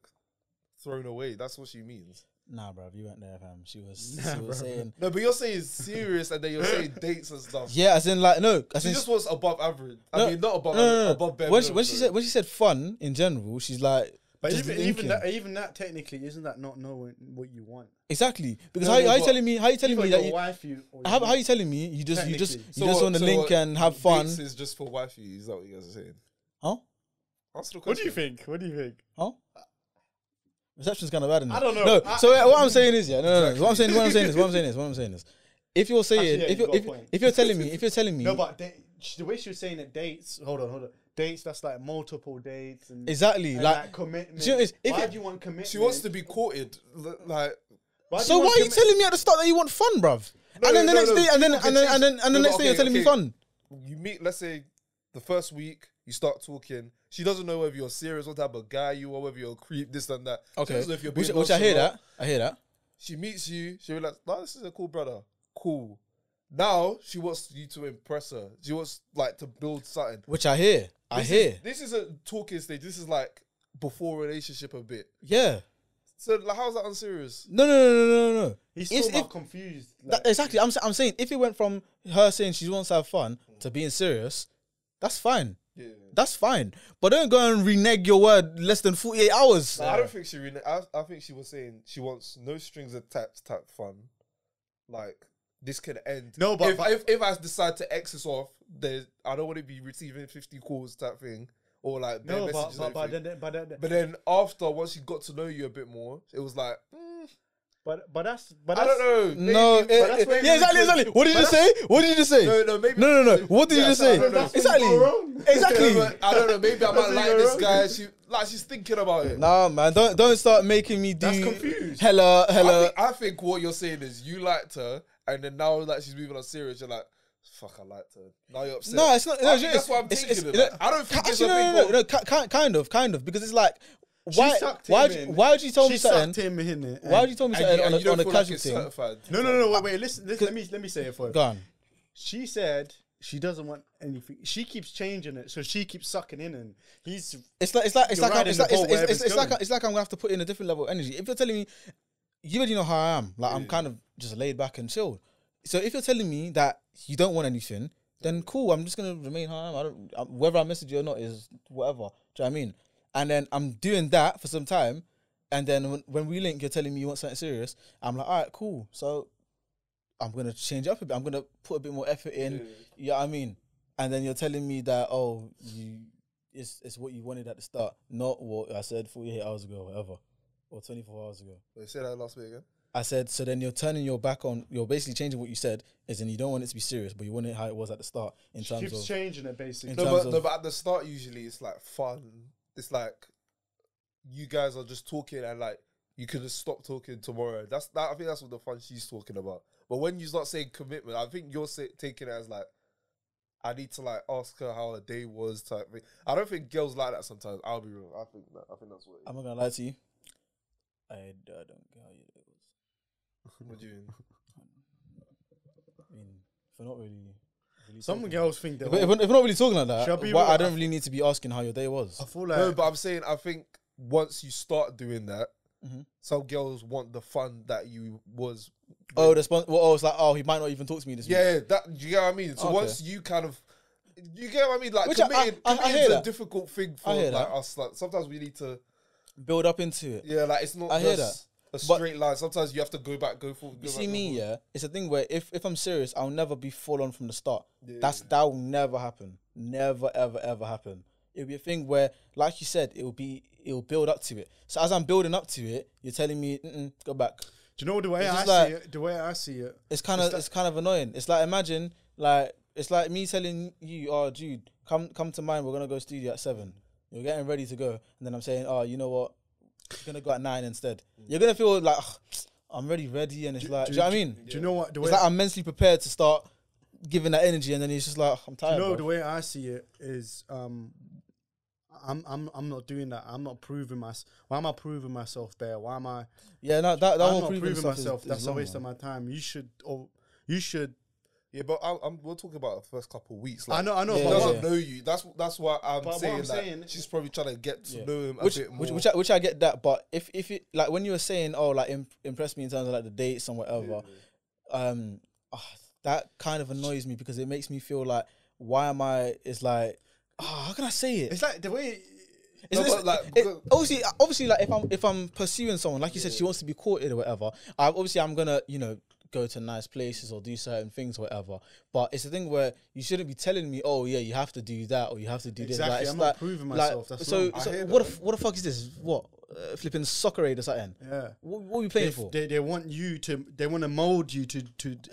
Speaker 1: thrown away. That's what she means.
Speaker 2: Nah, bro, you weren't there, fam. She was
Speaker 3: Nah,
Speaker 2: saying...
Speaker 1: No, but you're saying serious and then you're saying dates and stuff.
Speaker 2: Yeah, as in, like, no. As
Speaker 1: She
Speaker 2: in,
Speaker 1: just wants above average.
Speaker 2: No,
Speaker 1: I mean, not above
Speaker 2: no,
Speaker 1: average,
Speaker 2: no, no.
Speaker 1: above bare
Speaker 2: When
Speaker 1: minimum,
Speaker 2: she
Speaker 1: sorry.
Speaker 2: said fun in general, she's like...
Speaker 3: But
Speaker 2: just
Speaker 3: even
Speaker 2: linking.
Speaker 3: that technically isn't that not knowing what you want?
Speaker 2: Exactly. Because
Speaker 3: No,
Speaker 2: how
Speaker 3: no,
Speaker 2: you
Speaker 3: but
Speaker 2: telling me that
Speaker 3: your
Speaker 2: you...
Speaker 3: wife,
Speaker 2: How you telling me you just
Speaker 1: So
Speaker 2: want to
Speaker 1: so
Speaker 2: link and have fun?
Speaker 1: Dates is just for wifey. Is that what you guys are saying?
Speaker 2: Huh?
Speaker 1: Answer the
Speaker 3: What do you
Speaker 1: question.
Speaker 3: think? What do you think?
Speaker 2: Huh? Reception's kind of bad in
Speaker 3: I
Speaker 2: there.
Speaker 3: don't know.
Speaker 2: No, so what I'm saying is, yeah, no. What I'm saying is, if you're saying,
Speaker 3: Actually, yeah, you got a point.
Speaker 2: if you're telling me,
Speaker 3: No, but the way she was saying it, dates. Hold on. Dates. That's like multiple dates and
Speaker 2: exactly,
Speaker 3: and
Speaker 2: like,
Speaker 3: commitment.
Speaker 2: do you know what it is?
Speaker 3: Why do you want commitment?
Speaker 1: She wants to be courted. Like,
Speaker 2: So why are you telling me at the start that you want fun, bruv?
Speaker 1: No,
Speaker 2: And then the
Speaker 1: no,
Speaker 2: next
Speaker 1: no,
Speaker 2: day, and then
Speaker 1: people can change.
Speaker 2: the
Speaker 1: No,
Speaker 2: next
Speaker 1: but
Speaker 2: day you're
Speaker 1: okay,
Speaker 2: telling me
Speaker 1: okay.
Speaker 2: fun.
Speaker 1: you meet, let's say, the first week, you start talking. She doesn't know whether you're serious, what type of guy you are, whether you're a creep, this and that. She
Speaker 2: Okay,
Speaker 1: doesn't know if you're being
Speaker 2: which I hear
Speaker 1: nonchalant.
Speaker 2: that. I hear that.
Speaker 1: She meets you. She realizes, no, this is a cool brother. Cool. Now she wants you to impress her. She wants like to build something.
Speaker 2: Which I hear.
Speaker 1: This is a talking stage. This is like before relationship a bit.
Speaker 2: Yeah.
Speaker 1: So like, how's that unserious?
Speaker 2: No.
Speaker 3: He's
Speaker 2: If-
Speaker 3: still
Speaker 2: if-
Speaker 3: confused.
Speaker 2: Exactly. I'm saying if it went from her saying she wants to have fun to being serious, that's fine.
Speaker 1: Yeah.
Speaker 2: That's fine. But don't go and renege your word less than 48 hours.
Speaker 1: No, I don't think she really. I think she was saying she wants no strings attached type fun. Like this can end.
Speaker 3: No, but
Speaker 1: if I decide to X this off, I don't want to be receiving 50 calls type thing or like bare
Speaker 3: no,
Speaker 1: messages. and everything.
Speaker 3: but
Speaker 1: then after once she got to know you a bit more, it was like.
Speaker 3: that's
Speaker 1: I don't know. Maybe,
Speaker 2: No,
Speaker 1: but that's where
Speaker 2: yeah, exactly. What did you just say? What did you just say?
Speaker 1: No, maybe.
Speaker 2: No. What did you just say?
Speaker 1: I don't know.
Speaker 2: Exactly.
Speaker 1: I don't know. Maybe I might
Speaker 3: where
Speaker 1: like
Speaker 3: you're
Speaker 1: this
Speaker 3: wrong.
Speaker 1: guy. She's thinking about it.
Speaker 2: Nah, man, don't start making me do.
Speaker 3: That's confused.
Speaker 2: Hella.
Speaker 1: I think what you're saying is you liked her, and then now that she's moving on serious, you're like, fuck, I liked her. Now you're upset.
Speaker 2: No, it's not. No,
Speaker 1: I think that's what I'm taking it. Like. I don't think it's a thing.
Speaker 2: Kind of, because it's like, why would you tell me
Speaker 3: She sucked
Speaker 2: something?
Speaker 3: him in it.
Speaker 2: Why would you tell me something on a casual thing?
Speaker 1: Certified.
Speaker 3: No. Wait. Listen. Let me say it for you.
Speaker 2: Go on.
Speaker 3: She said she doesn't want anything. She keeps changing it, so she keeps sucking in, and he's.
Speaker 2: It's like I'm gonna have to put in a different level of energy. If you're telling me, you already know how I am. Like I'm kind of just laid back and chill. So if you're telling me that you don't want anything, then cool. I'm just gonna remain how I am. Whether I message you or not is whatever. Do you know what I mean? And then I'm doing that for some time, and then when we link, you're telling me you want something serious. I'm like, all right, cool. So I'm gonna change up a bit. I'm gonna put a bit more effort in. You know what I mean? And then you're telling me that it's what you wanted at the start, not what I said 48 hours ago, or whatever, or 24 hours ago.
Speaker 1: Wait, say that last bit again.
Speaker 2: I said, so then you're turning your back on. You're basically changing what you said, as in you don't want it to be serious, but you want it how it was at the start in
Speaker 3: She
Speaker 2: terms
Speaker 3: keeps
Speaker 2: of.
Speaker 3: changing it basically.
Speaker 1: No, but at the start usually it's like fun. It's like you guys are just talking and like you could just stop talking tomorrow. I think that's what the fun she's talking about. But when you start saying commitment, I think you're taking it as like I need to like ask her how her day was type thing. I don't think girls like that sometimes. I'll be real. I think that's what.
Speaker 2: I'm not gonna lie to you. I don't get how you it was.
Speaker 1: What do you mean?
Speaker 2: I mean, if you're not really
Speaker 3: Some girls think that.
Speaker 2: If we're not really talking like
Speaker 3: Shall I
Speaker 2: that,
Speaker 3: be
Speaker 2: why,
Speaker 3: real?
Speaker 2: I don't really need to be asking how your day was.
Speaker 3: I feel like
Speaker 1: No, but I'm saying I think once you start doing that,
Speaker 2: Mhm.
Speaker 1: some girls want the fun that you was.
Speaker 2: Oh, it's like, oh, he might not even talk to me this week.
Speaker 1: Yeah, that you get what I mean. So
Speaker 2: Okay.
Speaker 1: once you kind of, you get what I mean. Like
Speaker 2: Which
Speaker 1: committing,
Speaker 2: I
Speaker 1: committing
Speaker 2: hear
Speaker 1: is a
Speaker 2: that.
Speaker 1: difficult thing
Speaker 2: I
Speaker 1: for
Speaker 2: hear
Speaker 1: like
Speaker 2: that.
Speaker 1: us. Like sometimes we need to,
Speaker 2: Build up into it.
Speaker 1: yeah, like it's not
Speaker 2: I hear
Speaker 1: just a
Speaker 2: But-
Speaker 1: straight line. Sometimes you have to go back, go forward.
Speaker 2: You
Speaker 1: go
Speaker 2: see
Speaker 1: back,
Speaker 2: me,
Speaker 1: go forward.
Speaker 2: yeah. It's a thing where if I'm serious, I'll never be full on from the start.
Speaker 1: Yeah.
Speaker 2: That will never happen. Never, ever, ever happen. It'll be a thing where, like you said, it'll build up to it. So as I'm building up to it, you're telling me, go back.
Speaker 3: Do you know the way
Speaker 2: It's
Speaker 3: I
Speaker 2: just
Speaker 3: see
Speaker 2: like-
Speaker 3: it? The way I see it,
Speaker 2: It's kind of annoying. It's like, imagine, like, it's like me telling you, oh, Jude, come to mine. We're gonna go studio at 7. You're getting ready to go, and then I'm saying, oh, you know what? You're gonna go at 9 instead. You're gonna feel like, ugh, I'm ready, and it's like, do you know what I mean?
Speaker 3: do you know what the way?
Speaker 2: It's like I'm mentally prepared to start giving that energy, and then he's just like, I'm
Speaker 3: You
Speaker 2: tired.
Speaker 3: know
Speaker 2: bro.
Speaker 3: the way I see it is I'm not doing that. I'm not proving myself. Why am I proving myself there? Why am I?
Speaker 2: Yeah, no, that
Speaker 3: I'm
Speaker 2: whole
Speaker 3: not
Speaker 2: proving
Speaker 3: proving
Speaker 2: stuff
Speaker 3: myself.
Speaker 2: is
Speaker 3: That's a
Speaker 2: long,
Speaker 3: waste
Speaker 2: man.
Speaker 3: of my time. You should.
Speaker 1: Yeah, but we're talking about the first couple of weeks.
Speaker 3: I
Speaker 1: Like,
Speaker 3: know.
Speaker 1: She
Speaker 2: Yeah,
Speaker 1: doesn't
Speaker 2: yeah.
Speaker 1: know you. That's why I'm
Speaker 3: But what
Speaker 1: saying
Speaker 3: I'm
Speaker 1: that
Speaker 3: saying-
Speaker 1: she's probably trying to get to
Speaker 2: Yeah.
Speaker 1: know him a
Speaker 2: Which,
Speaker 1: bit more.
Speaker 2: which I get that, but if it like when you were saying, oh, like impress me in terms of like the dates and whatever, that kind of annoys me because it makes me feel like, why am I? It's like, how can I say it?
Speaker 3: It's like the way.
Speaker 2: It's-
Speaker 1: No,
Speaker 2: it's-
Speaker 1: but, like,
Speaker 2: obviously, like if I'm pursuing someone, like you said, she wants to be courted or whatever. I'm gonna go to nice places or do certain things or whatever. But it's a thing where you shouldn't be telling me, oh yeah, you have to do that or you have to do this.
Speaker 3: Exactly,
Speaker 2: Like, it's
Speaker 3: I'm
Speaker 2: like,
Speaker 3: not proving myself, that's wrong.
Speaker 1: I hear
Speaker 2: what
Speaker 1: that.
Speaker 2: what the fuck is this? What flipping soccer aid or something?
Speaker 3: Yeah.
Speaker 2: What are you playing for?
Speaker 3: They want you to. They want to mold you to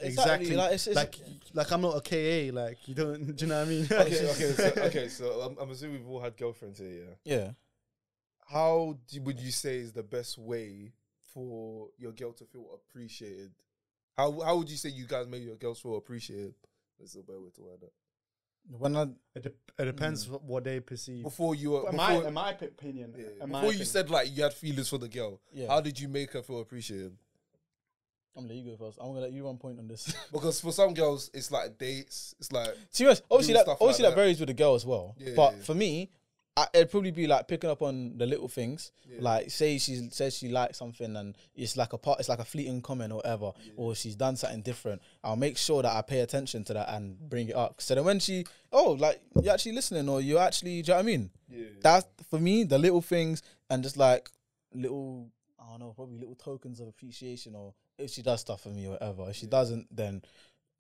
Speaker 3: exactly
Speaker 2: like, it's-
Speaker 3: like I'm not a KA. Like you don't. Do you know what I mean?
Speaker 1: So I'm assuming we've all had girlfriends here. Yeah.
Speaker 2: Yeah.
Speaker 1: How would you say is the best way for your girl to feel appreciated? How would you say you guys make your girls feel appreciated? That's a better way to word it.
Speaker 2: When I
Speaker 3: It depends what they perceive.
Speaker 1: Before you were,
Speaker 3: In my opinion,
Speaker 1: yeah,
Speaker 3: in my
Speaker 1: before you
Speaker 3: opinion.
Speaker 1: said like you had feelings for the girl,
Speaker 2: Yeah.
Speaker 1: how did you make her feel appreciated?
Speaker 2: I'm gonna let you go first. I'm gonna let you run point on this.
Speaker 1: Because for some girls, it's like dates. It's like
Speaker 2: Serious. Obviously,
Speaker 1: doing
Speaker 2: that
Speaker 1: stuff like that.
Speaker 2: varies with the girl as well.
Speaker 1: Yeah,
Speaker 2: but
Speaker 1: yeah.
Speaker 2: for me, it'd probably be like picking up on the little things.
Speaker 1: Yeah.
Speaker 2: Like, say she says she likes something and it's like a fleeting comment or whatever, or she's done something different. I'll make sure that I pay attention to that and bring it up. So then when like you're actually listening or you actually, do you know what I mean?
Speaker 1: yeah.
Speaker 2: That's for me the little things and just like little, I don't know, probably little tokens of appreciation. Or if she does stuff for me or whatever. If she doesn't, then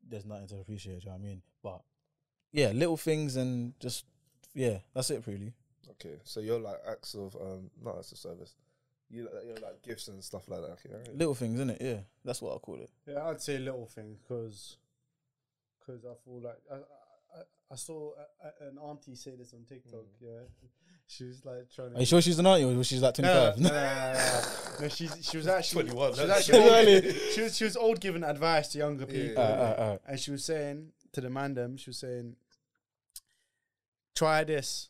Speaker 2: there's nothing to appreciate. Do you know what I mean? But yeah, little things and just that's it really.
Speaker 1: Okay, so you're like acts of not acts of service. You're like gifts and stuff like that. Okay, right?
Speaker 2: Little things, innit? Yeah, that's what I call it.
Speaker 3: Yeah, I'd say little things because I feel like I saw an auntie say this on TikTok. Yeah, she was like trying to.
Speaker 2: Are you sure she's an auntie or she's like 25?
Speaker 3: No, she was actually
Speaker 1: 21.
Speaker 3: She was
Speaker 1: That's
Speaker 3: actually
Speaker 2: true.
Speaker 3: she was old giving advice to younger people,
Speaker 2: Alright.
Speaker 3: and she was saying to the mandem, she was saying, "Try this."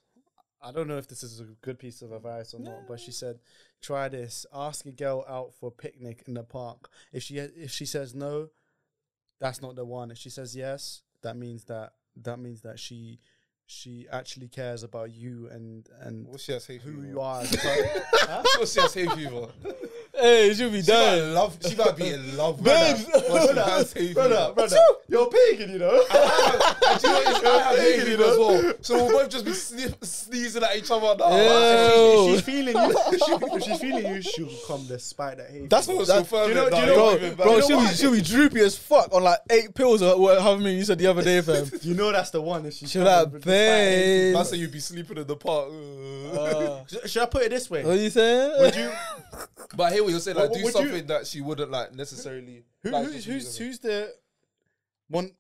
Speaker 3: I don't know if this is a good piece of advice or not, but she said, "Try this. Ask a girl out for a picnic in the park. If she says no, that's not the one. If she says yes, that means that she actually cares about you and
Speaker 1: What's she has hate
Speaker 3: who
Speaker 1: fever?
Speaker 3: you are as a person."
Speaker 1: What's she has hate fever?
Speaker 2: Hey, it should be done.
Speaker 1: She might be in love with
Speaker 2: Babes.
Speaker 1: her, but she has hate fever.
Speaker 3: Brother, you're pagan, you know.
Speaker 1: And do you know what it is? I have hate fever as well. So we'll both just be sneezing at each other. No,
Speaker 2: Ew.
Speaker 3: If she's feeling you, if she's feeling you, she'll come despite that hate.
Speaker 2: That's
Speaker 3: fever.
Speaker 2: what.
Speaker 1: That's
Speaker 2: That's,
Speaker 1: so
Speaker 3: do you know-
Speaker 1: further,
Speaker 3: do you
Speaker 1: no,
Speaker 3: know-
Speaker 1: not even bad.
Speaker 2: bro,
Speaker 3: you know why?
Speaker 2: she'll be droopy as fuck on like 8 pills or however many you said the other day, fam.
Speaker 3: You know that's the one. If she's
Speaker 2: She'll like,
Speaker 3: despite hate
Speaker 2: babe.
Speaker 1: Man said you'd be sleeping in the park.
Speaker 3: fever. Should I put it this way?
Speaker 2: What are you saying?
Speaker 3: Would you?
Speaker 1: But I hear what you're saying. Like,
Speaker 3: What
Speaker 1: do
Speaker 3: would you-
Speaker 1: something that she wouldn't like necessarily. like, just use
Speaker 3: Who's the one?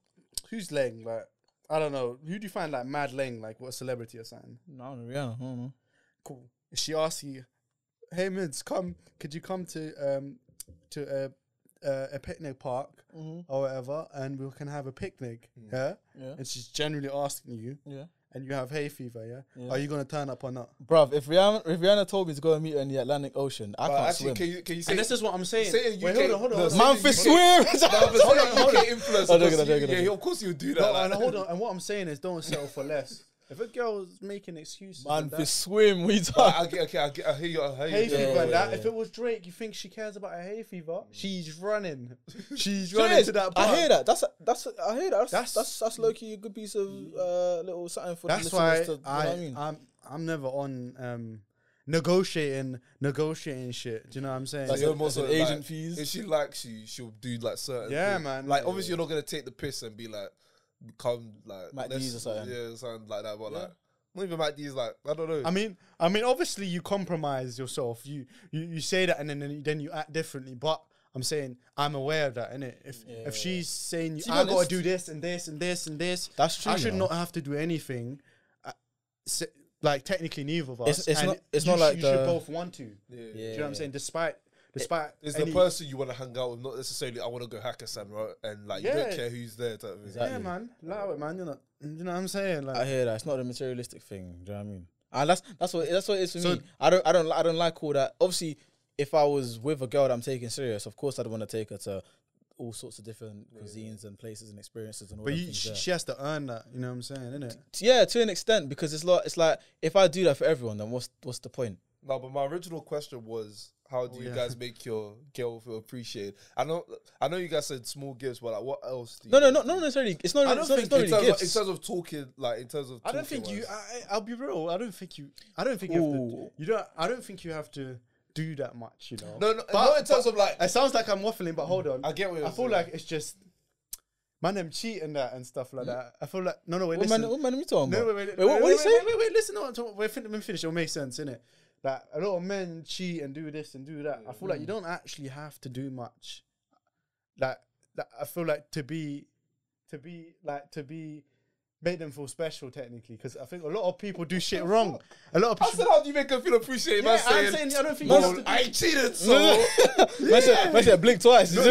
Speaker 3: Who's leng? Like I don't know. Who do you find like mad leng? Like what celebrity or something?
Speaker 2: No, Rihanna. I don't know.
Speaker 3: Cool. If she asks you, "Hey Mids, could you come to a picnic park or whatever, and we can have a picnic?" Yeah.
Speaker 2: Yeah.
Speaker 3: And she's generally asking you,
Speaker 2: Yeah.
Speaker 3: and you have hay fever, are you gonna turn up or not?
Speaker 2: Bruv, if Rihanna told me to go and meet her in the Atlantic Ocean, I can't swim.
Speaker 1: Can you say?
Speaker 3: And this is what I'm saying.
Speaker 1: Say
Speaker 3: Wait, hold on.
Speaker 2: Man for swim.
Speaker 1: Hold on.
Speaker 2: joking.
Speaker 1: Yeah, of course you do that.
Speaker 3: No,
Speaker 1: like.
Speaker 3: and hold on. And what I'm saying is, don't settle for less. If a girl's making excuses,
Speaker 2: Man
Speaker 3: and
Speaker 2: for
Speaker 3: that,
Speaker 2: swim. We talk.
Speaker 1: I hear you.
Speaker 3: hay fever and that.
Speaker 2: yeah.
Speaker 3: If it was Drake, you think she cares about a hay fever? She's running. She's
Speaker 2: Do you know
Speaker 3: running
Speaker 2: what it
Speaker 3: to that
Speaker 2: is?
Speaker 3: bar.
Speaker 2: I hear that. I hear that.
Speaker 3: That's-
Speaker 2: That's low key a good piece of little something for
Speaker 3: That's
Speaker 2: the
Speaker 3: why
Speaker 2: listeners to. You know what I mean?
Speaker 3: I'm never on negotiating shit. Do you know what I'm saying?
Speaker 2: Like
Speaker 1: you're
Speaker 2: as
Speaker 1: also,
Speaker 2: an agent
Speaker 1: like,
Speaker 2: fees.
Speaker 1: If she likes you, she'll do like certain.
Speaker 3: Yeah,
Speaker 1: things.
Speaker 3: man.
Speaker 1: Like
Speaker 3: Yeah.
Speaker 1: obviously, you're not gonna take the piss and be like, come like
Speaker 2: Mac
Speaker 1: let's-
Speaker 2: D's or something.
Speaker 1: Yeah, something like that. But
Speaker 2: Yeah.
Speaker 1: like, not even Mac D's. Like I don't know.
Speaker 3: I mean, obviously you compromise yourself. You say that and then you act differently. But I'm saying I'm aware of that, innit? If she's saying
Speaker 2: To be
Speaker 3: I gotta
Speaker 2: honest-
Speaker 3: do this and this and this and this,
Speaker 2: That's true.
Speaker 3: I should
Speaker 2: you know.
Speaker 3: not have to do anything. Like technically, neither of us.
Speaker 2: It's
Speaker 3: and
Speaker 2: not- it's
Speaker 3: you
Speaker 2: not like
Speaker 3: you should
Speaker 2: the-
Speaker 3: both want to.
Speaker 1: yeah.
Speaker 3: Do you know what I'm saying? Despite
Speaker 1: It's
Speaker 3: any-
Speaker 1: the person you want to hang out with, not necessarily I want to go Hakkasan, right? And like you
Speaker 3: Yeah.
Speaker 1: don't care who's there. Type of thing.
Speaker 2: Exactly.
Speaker 3: Yeah, man. Allow it, man. You know what I'm saying? Like,
Speaker 2: I hear that. It's not a materialistic thing. Do you know what I mean? And that's what it is for
Speaker 3: So-
Speaker 2: me. I don't like all that. Obviously, if I was with a girl that I'm taking serious, of course I'd want to take her to all sorts of different cuisines and places and experiences and all.
Speaker 3: but
Speaker 2: them things there.
Speaker 3: she has to earn that. You know what I'm saying? Innit?
Speaker 2: Yeah, to an extent, because it's like if I do that for everyone, then what's the point?
Speaker 1: No, but my original question was, how do you guys make your girl feel appreciated? I know you guys said small gifts, but like, what else? Do you
Speaker 2: No,
Speaker 1: guys
Speaker 2: not
Speaker 1: do?
Speaker 2: necessarily. It's not.
Speaker 1: I don't
Speaker 2: It's not,
Speaker 1: think
Speaker 2: it's not
Speaker 1: in
Speaker 2: really
Speaker 1: terms,
Speaker 2: gifts.
Speaker 1: in terms of talking, like in terms of.
Speaker 3: I don't think you.
Speaker 1: talking-wise.
Speaker 3: I'll be real. I don't think you have to. I don't think you have to do that much. You know.
Speaker 1: No, not in terms of like.
Speaker 3: It sounds like I'm waffling, but hold on.
Speaker 1: I get what you're
Speaker 3: I feel
Speaker 1: saying.
Speaker 3: like it's just man them cheating that and stuff like that. I feel like no. Wait,
Speaker 2: What
Speaker 3: listen.
Speaker 2: man are we talking
Speaker 3: No,
Speaker 2: about?
Speaker 3: wait.
Speaker 2: What do you say?
Speaker 3: Wait. Listen. No, let me finish. It'll make sense, innit? Like a lot of men cheat and do this and do that. I feel like you don't actually have to do much. Like I feel like to be make them feel special technically, because I think a lot of people do shit wrong. A lot of
Speaker 1: I
Speaker 3: people.
Speaker 1: said, how do you make her feel appreciated?
Speaker 3: Yeah,
Speaker 1: Man
Speaker 3: I'm
Speaker 1: saying,
Speaker 3: saying I don't think you have
Speaker 1: "Well,
Speaker 3: to do
Speaker 1: I ain't cheated, so
Speaker 2: Man said blink twice.
Speaker 1: be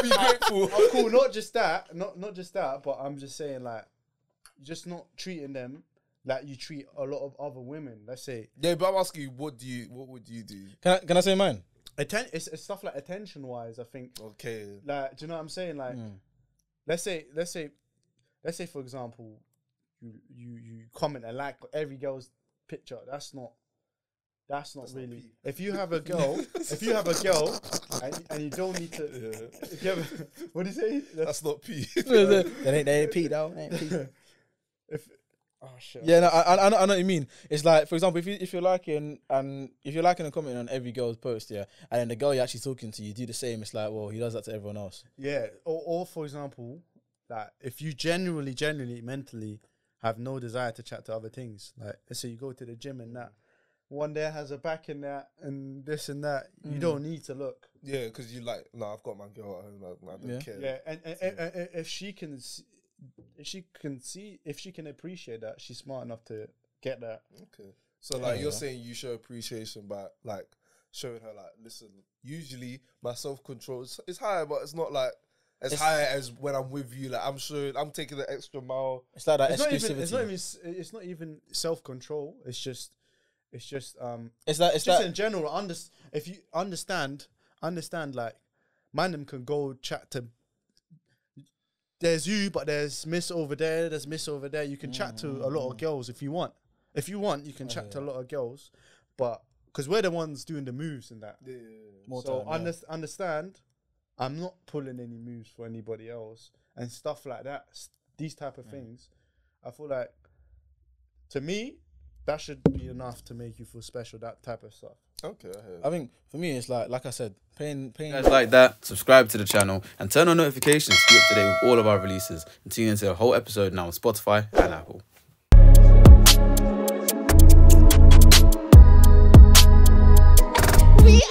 Speaker 1: grateful.
Speaker 3: Oh, cool. Not just that. Not just that. But I'm just saying, like, just not treating them like you treat a lot of other women. Let's say
Speaker 1: Yeah, but I'm asking you, what would you do?
Speaker 2: Can I say mine?
Speaker 3: it's stuff like attention wise. I think.
Speaker 1: Okay.
Speaker 3: Like, do you know what I'm saying? Like, let's say, for example, you comment and like every girl's picture. That's not really. If you have a girl, and you don't need to. If you have, what do you say?
Speaker 1: That's not P.
Speaker 2: They ain't Pete though.
Speaker 3: Oh shit.
Speaker 2: Yeah, no, I know what you mean. It's like, for example, if you're liking and commenting on every girl's post, yeah, and then the girl you're actually talking to, you do the same. It's like, well, he does that to everyone else.
Speaker 3: Yeah, or for example, like if you genuinely, mentally have no desire to chat to other things, like let's say you go to the gym and that, one there has a back in that and this and that, you don't need to look.
Speaker 1: Yeah, because you like, no, I've got my girl at home. Like, I don't care.
Speaker 3: Yeah, and if she can appreciate that, she's smart enough to get that.
Speaker 1: Okay. So like you're saying you show appreciation by like showing her like, listen, usually my self-control is higher, but it's not like as high as when I'm with you. Like I'm taking the extra mile.
Speaker 2: It's like that
Speaker 3: It's not
Speaker 2: exclusivity.
Speaker 3: it's not even self-control. It's just
Speaker 2: It's
Speaker 3: just
Speaker 2: that
Speaker 3: in general. If you understand, like, man, them can go chat to. There's you, but there's Miss over there. There's Miss over there. You can chat to a lot of girls if you want. If you want, you can chat to a lot of girls, but because we're the ones doing the moves and that.
Speaker 1: Yeah.
Speaker 2: More
Speaker 3: So
Speaker 2: time,
Speaker 3: understand, I'm not pulling any moves for anybody else and stuff like that. These type of things, I feel like, to me, that should be enough to make you feel special. That type of stuff.
Speaker 1: Okay. I hear.
Speaker 2: I think for me, it's like I said, paying.
Speaker 4: Guys like that, subscribe to the channel and turn on notifications to keep up to date with all of our releases, and tune into the whole episode now on Spotify and Apple.
Speaker 5: We